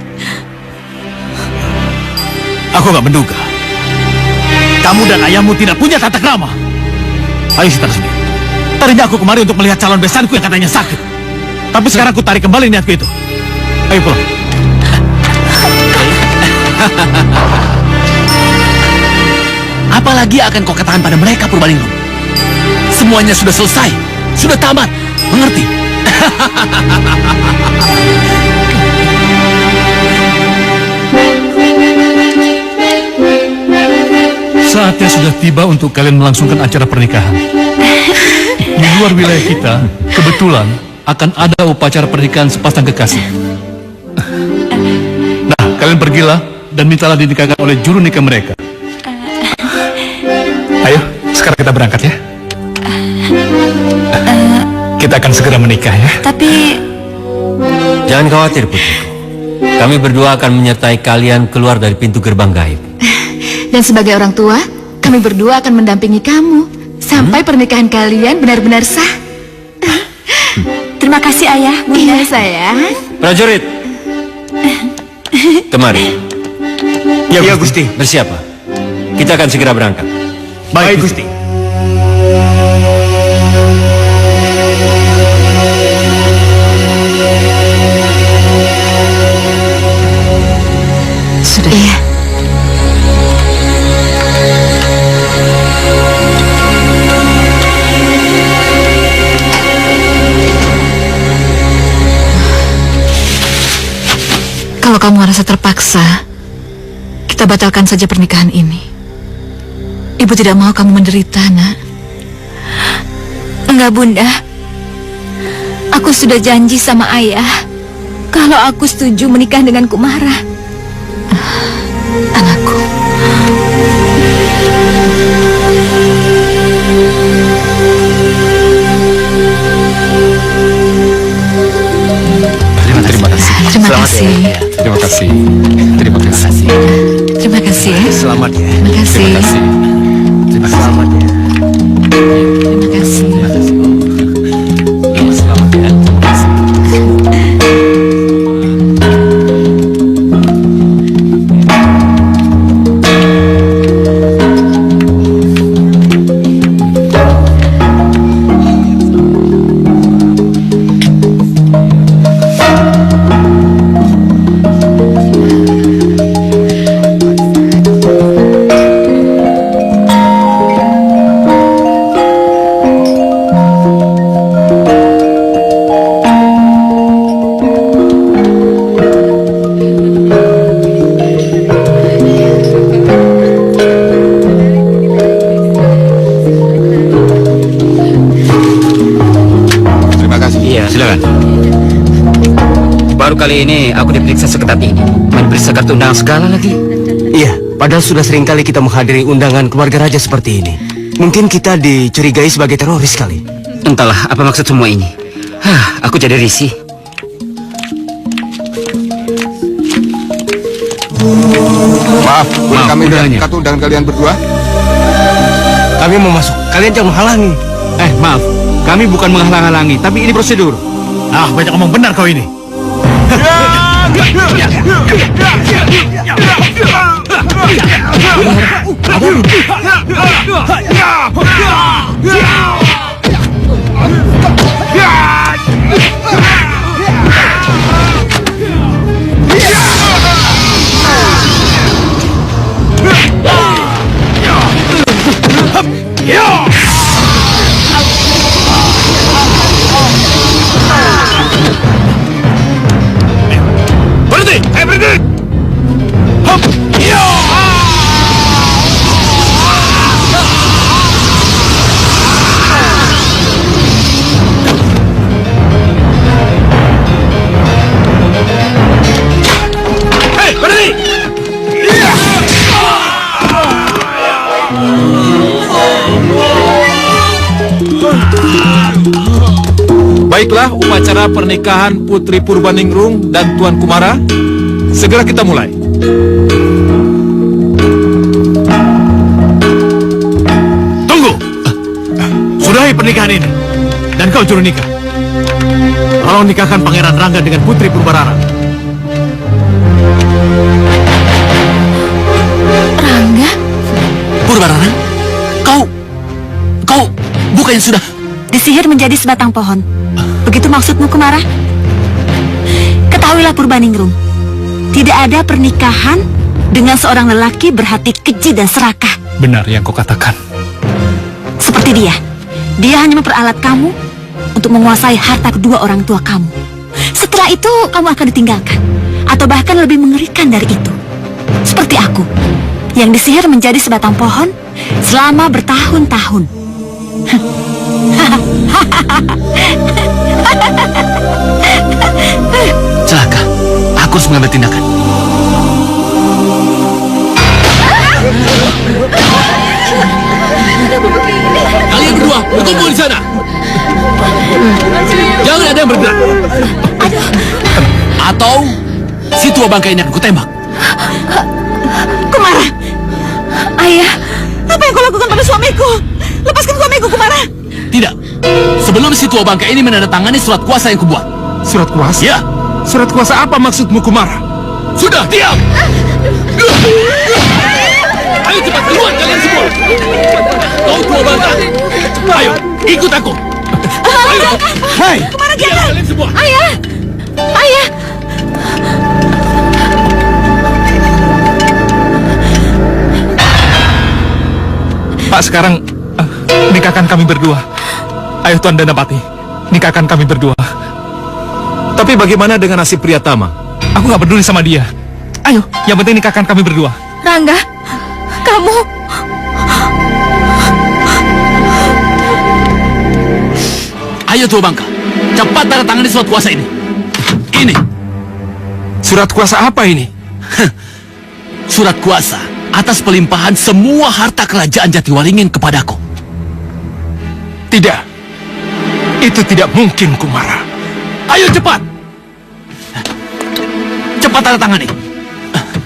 Aku nggak menduga kamu dan ayahmu tidak punya tata krama. Ayo Sita Resmi. Tadinya aku kemari untuk melihat calon besanku yang katanya sakit. Tapi sekarang aku tarik kembali niatku itu. Ayo pulang. Apalagi akan kau katakan pada mereka Purbaningrum? Semuanya sudah selesai, sudah tamat, mengerti? Saatnya sudah tiba untuk kalian melangsungkan acara pernikahan. Di luar wilayah kita, kebetulan akan ada upacara pernikahan sepasang kekasih. Nah, kalian pergilah dan mintalah dinikahkan oleh juru nikah mereka. Ayo, sekarang kita berangkat ya. Kita akan segera menikah ya. Tapi Jangan khawatir putriku. Kami berdua akan menyertai kalian keluar dari pintu gerbang gaib. Dan sebagai orang tua, kami berdua akan mendampingi kamu sampai pernikahan kalian benar-benar sah. terima kasih ayah, bunda. Iya sayang. Prajurit, kemari. Ya, Gusti. Bersiap, Pak. Kita akan segera berangkat. Baik, Gusti. Sudah ya. Kalau kamu merasa terpaksa, kita batalkan saja pernikahan ini. Ibu tidak mau kamu menderita, nak. Enggak, bunda. Aku sudah janji sama ayah kalau aku setuju menikah dengan Kumara. Anakku. Terima kasih. Terima kasih. Terima kasih. Terima kasih. Terima kasih ya. Selamat ya. Terima kasih. Terima kasih. Selamat ya. Terima kasih. Selamat ya. Terima kasih. Kali ini aku diperiksa seketat ini. Main periksa kartu undangan segala lagi. Iya, padahal sudah sering kali kita menghadiri undangan keluarga raja seperti ini. Mungkin kita dicurigai sebagai teroris kali. Entahlah apa maksud semua ini. Aku jadi risih. Maaf, boleh kami lihat kartu undangan kalian berdua? Kami mau masuk. Kalian jangan menghalangi. Maaf. Kami bukan menghalang-halangi, tapi ini prosedur. Ah, banyak ngomong benar kau ini. Berhenti! Berhenti! Hop! Ya! Hei, berhenti! Baiklah, upacara pernikahan Putri Purbaningrum dan Tuan Kumara. Segera kita mulai. Tunggu! Sudahi pernikahan ini. Dan kau juru nikah. Tolong nikahkan Pangeran Rangga dengan Putri Purbarara. Rangga? Purbarara, kau bukannya sudah... Disihir menjadi sebatang pohon. Begitu maksudmu, Kumara? Ketahuilah Purbaningrum, tidak ada pernikahan dengan seorang lelaki berhati keji dan serakah. Benar yang kau katakan. Seperti dia. Dia hanya memperalat kamu untuk menguasai harta kedua orang tua kamu. Setelah itu, kamu akan ditinggalkan. Atau bahkan lebih mengerikan dari itu. Seperti aku, yang disihir menjadi sebatang pohon selama bertahun-tahun. Celaka, aku harus mengambil tindakan. Kalian berdua, berkumpul di sana. Jangan ada yang bergerak. Atau si tua bangka ini akan kutembak. Kumara, Ayah, apa yang kau lakukan pada suamiku? Lepaskan suamiku, Kumara. Tidak, sebelum si tua bangka ini menandatangani surat kuasa yang kubuat. Surat kuasa? Ya. Surat kuasa apa maksudmu, Kumara? Sudah, diam! Ayo cepat keluar kalian semua! Kau tua bangka! Ayo, ikut aku! Ayo! Hei! Kumara, Diam jangan! kalian semua! Ayah! Ayah! Pak, sekarang nikahkan kami berdua. Ayo Tuan Danapati, nikahkan kami berdua. Tapi bagaimana dengan nasib Priyatama? Aku gak peduli sama dia. Ayo, yang penting nikahkan kami berdua. Rangga, kamu... Ayo tua bangka, cepat tanda tangani surat kuasa ini. Ini. Surat kuasa apa ini? Surat kuasa atas pelimpahan semua harta kerajaan Jatiwaringin kepadaku. Tidak. Itu tidak mungkin, Kumara. Ayo cepat. Cepat tanda tangani.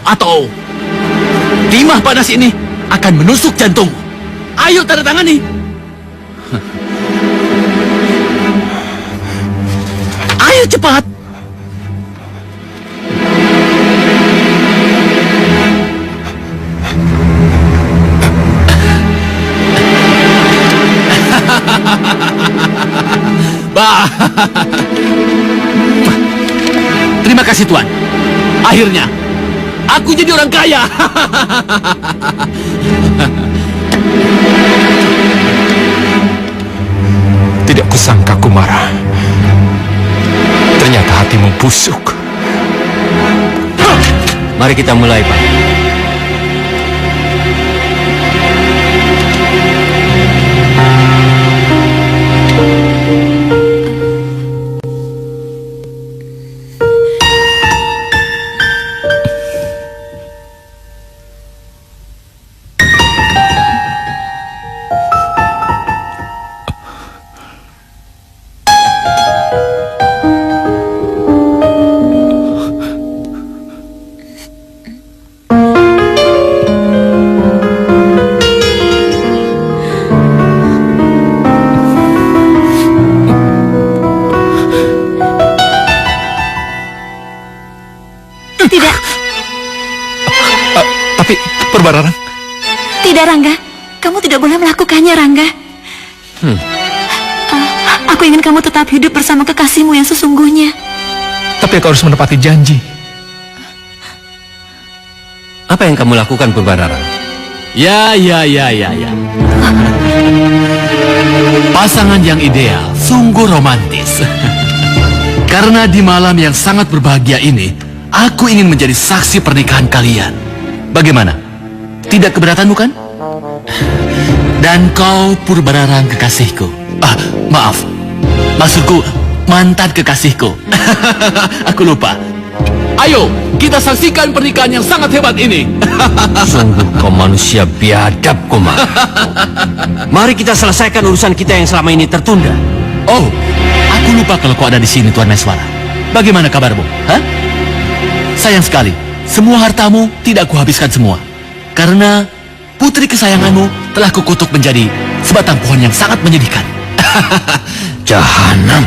Atau timah panas ini akan menusuk jantungmu. Ayo tanda tangani. Ayo cepat. Bah. Terima kasih Tuan. Akhirnya aku jadi orang kaya. Tidak kusangka, Kumara. Ternyata hatimu busuk. Mari kita mulai, Pak. Tidak. Tapi Purbararang, Tidak, Rangga. Kamu tidak boleh melakukannya, Rangga. Aku ingin kamu tetap hidup bersama kekasihmu yang sesungguhnya. tapi aku harus menepati janji. Apa yang kamu lakukan, Purbararang? Ya. Pasangan yang ideal, sungguh romantis. Karena di malam yang sangat berbahagia ini, aku ingin menjadi saksi pernikahan kalian. Bagaimana? Tidak keberatan bukan? Dan kau Purbararang kekasihku. Maaf. Maksudku mantan kekasihku. Aku lupa. Ayo, kita saksikan pernikahan yang sangat hebat ini. Sungguh kau manusia biadab, Kumar. Mari kita selesaikan urusan kita yang selama ini tertunda. Oh, aku lupa kalau kau ada di sini, Tuan Meswara. Bagaimana kabarmu? Hah? Sayang sekali, semua hartamu tidak kuhabiskan semua. Karena putri kesayanganmu telah kukutuk menjadi sebatang pohon yang sangat menyedihkan. Jahanam.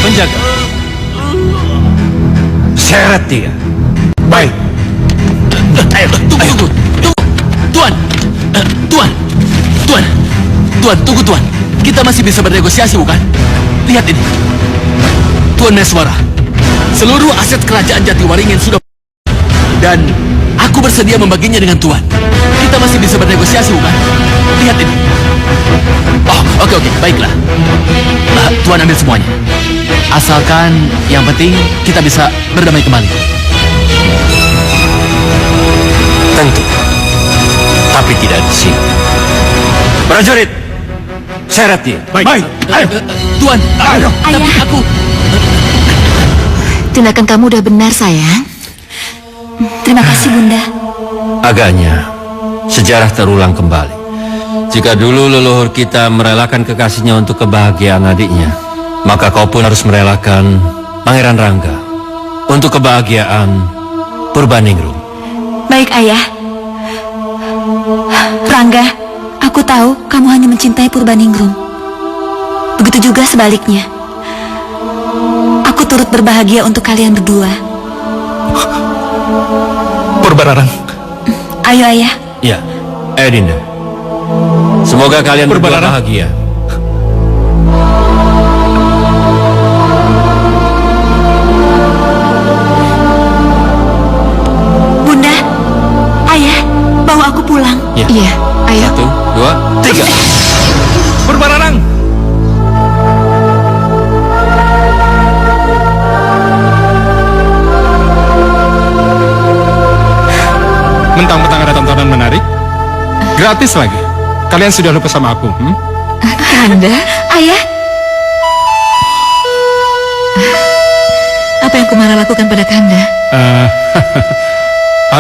Penjaga, seret dia. Baik. Ayo, tunggu. Tuan, tunggu Tuan. Kita masih bisa bernegosiasi bukan? Lihat ini. Tuan Meswara, seluruh aset kerajaan Jatiwaringin sudah, dan aku bersedia membaginya dengan Tuan. Kita masih bisa bernegosiasi bukan? Lihat ini. Oh, oke, baiklah. Tuan ambil semuanya. Asalkan yang penting kita bisa berdamai kembali. Tentu. Tapi tidak di sini. Prajurit, seret dia. Baik. Ayo. Tuan, Ayo. tapi aku... Tindakan kamu udah benar, sayang. Terima kasih, Bunda. Agaknya sejarah terulang kembali. Jika dulu leluhur kita merelakan kekasihnya untuk kebahagiaan adiknya, maka kau pun harus merelakan Pangeran Rangga untuk kebahagiaan Purbaningrum. Baik, Ayah. Rangga, aku tahu kamu hanya mencintai Purbaningrum. Begitu juga sebaliknya. Aku turut berbahagia untuk kalian berdua. Purbararang. Ayo, Ayah. Ya, Dinda. Semoga kalian berdua Purbararang. bahagia. Bunda, Ayah, bawa aku pulang. Ya. Iya, ayo. 1, 2, 3. Purbararang. Mentang-mentang ada tontonan menarik, gratis lagi. Kalian sudah lupa sama aku, Kanda, Ayah, apa yang Kumara lakukan pada Kanda?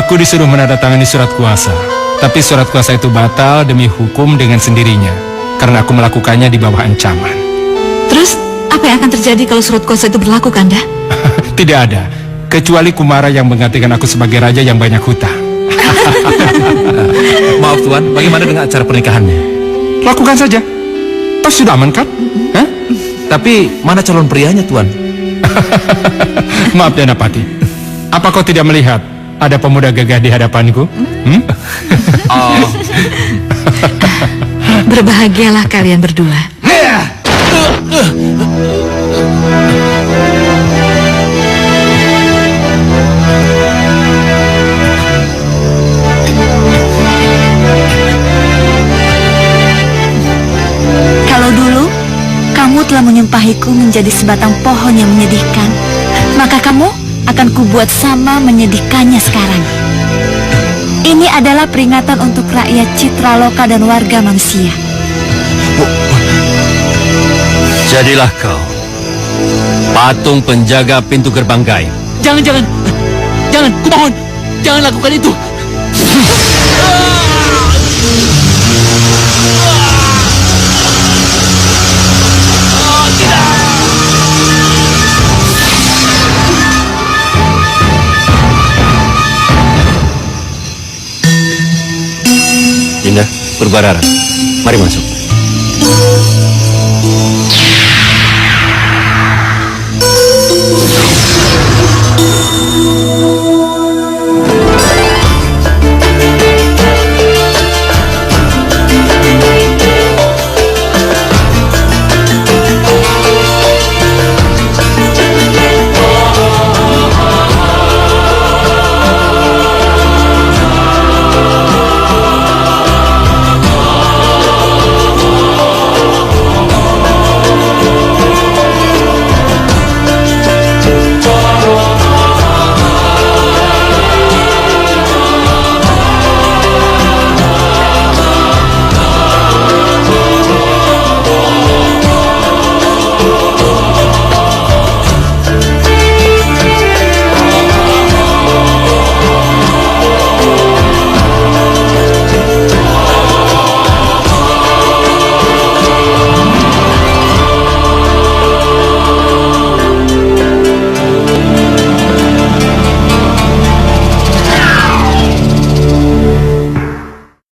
Aku disuruh menandatangani surat kuasa. Tapi surat kuasa itu batal demi hukum dengan sendirinya, karena aku melakukannya di bawah ancaman. Terus, apa yang akan terjadi kalau surat kuasa itu berlaku, Kanda? Tidak ada, kecuali Kumara yang menggantikan aku sebagai raja yang banyak hutang. Maaf Tuan, bagaimana dengan acara pernikahannya? Lakukan saja. Toh sudah aman kan? Hah? Tapi mana calon prianya Tuan? Maaf Danapati, apa kau tidak melihat ada pemuda gagah di hadapanku? Oh. Berbahagialah kalian berdua. kalau dulu kamu telah menyumpahiku menjadi sebatang pohon yang menyedihkan, maka kamu akan kubuat sama menyedihkannya sekarang. Ini adalah peringatan untuk rakyat Citraloka dan warga manusia. Jadilah kau patung penjaga pintu gerbang gaib. Jangan, kumohon, jangan lakukan itu. Dinda, Purbarara, mari masuk.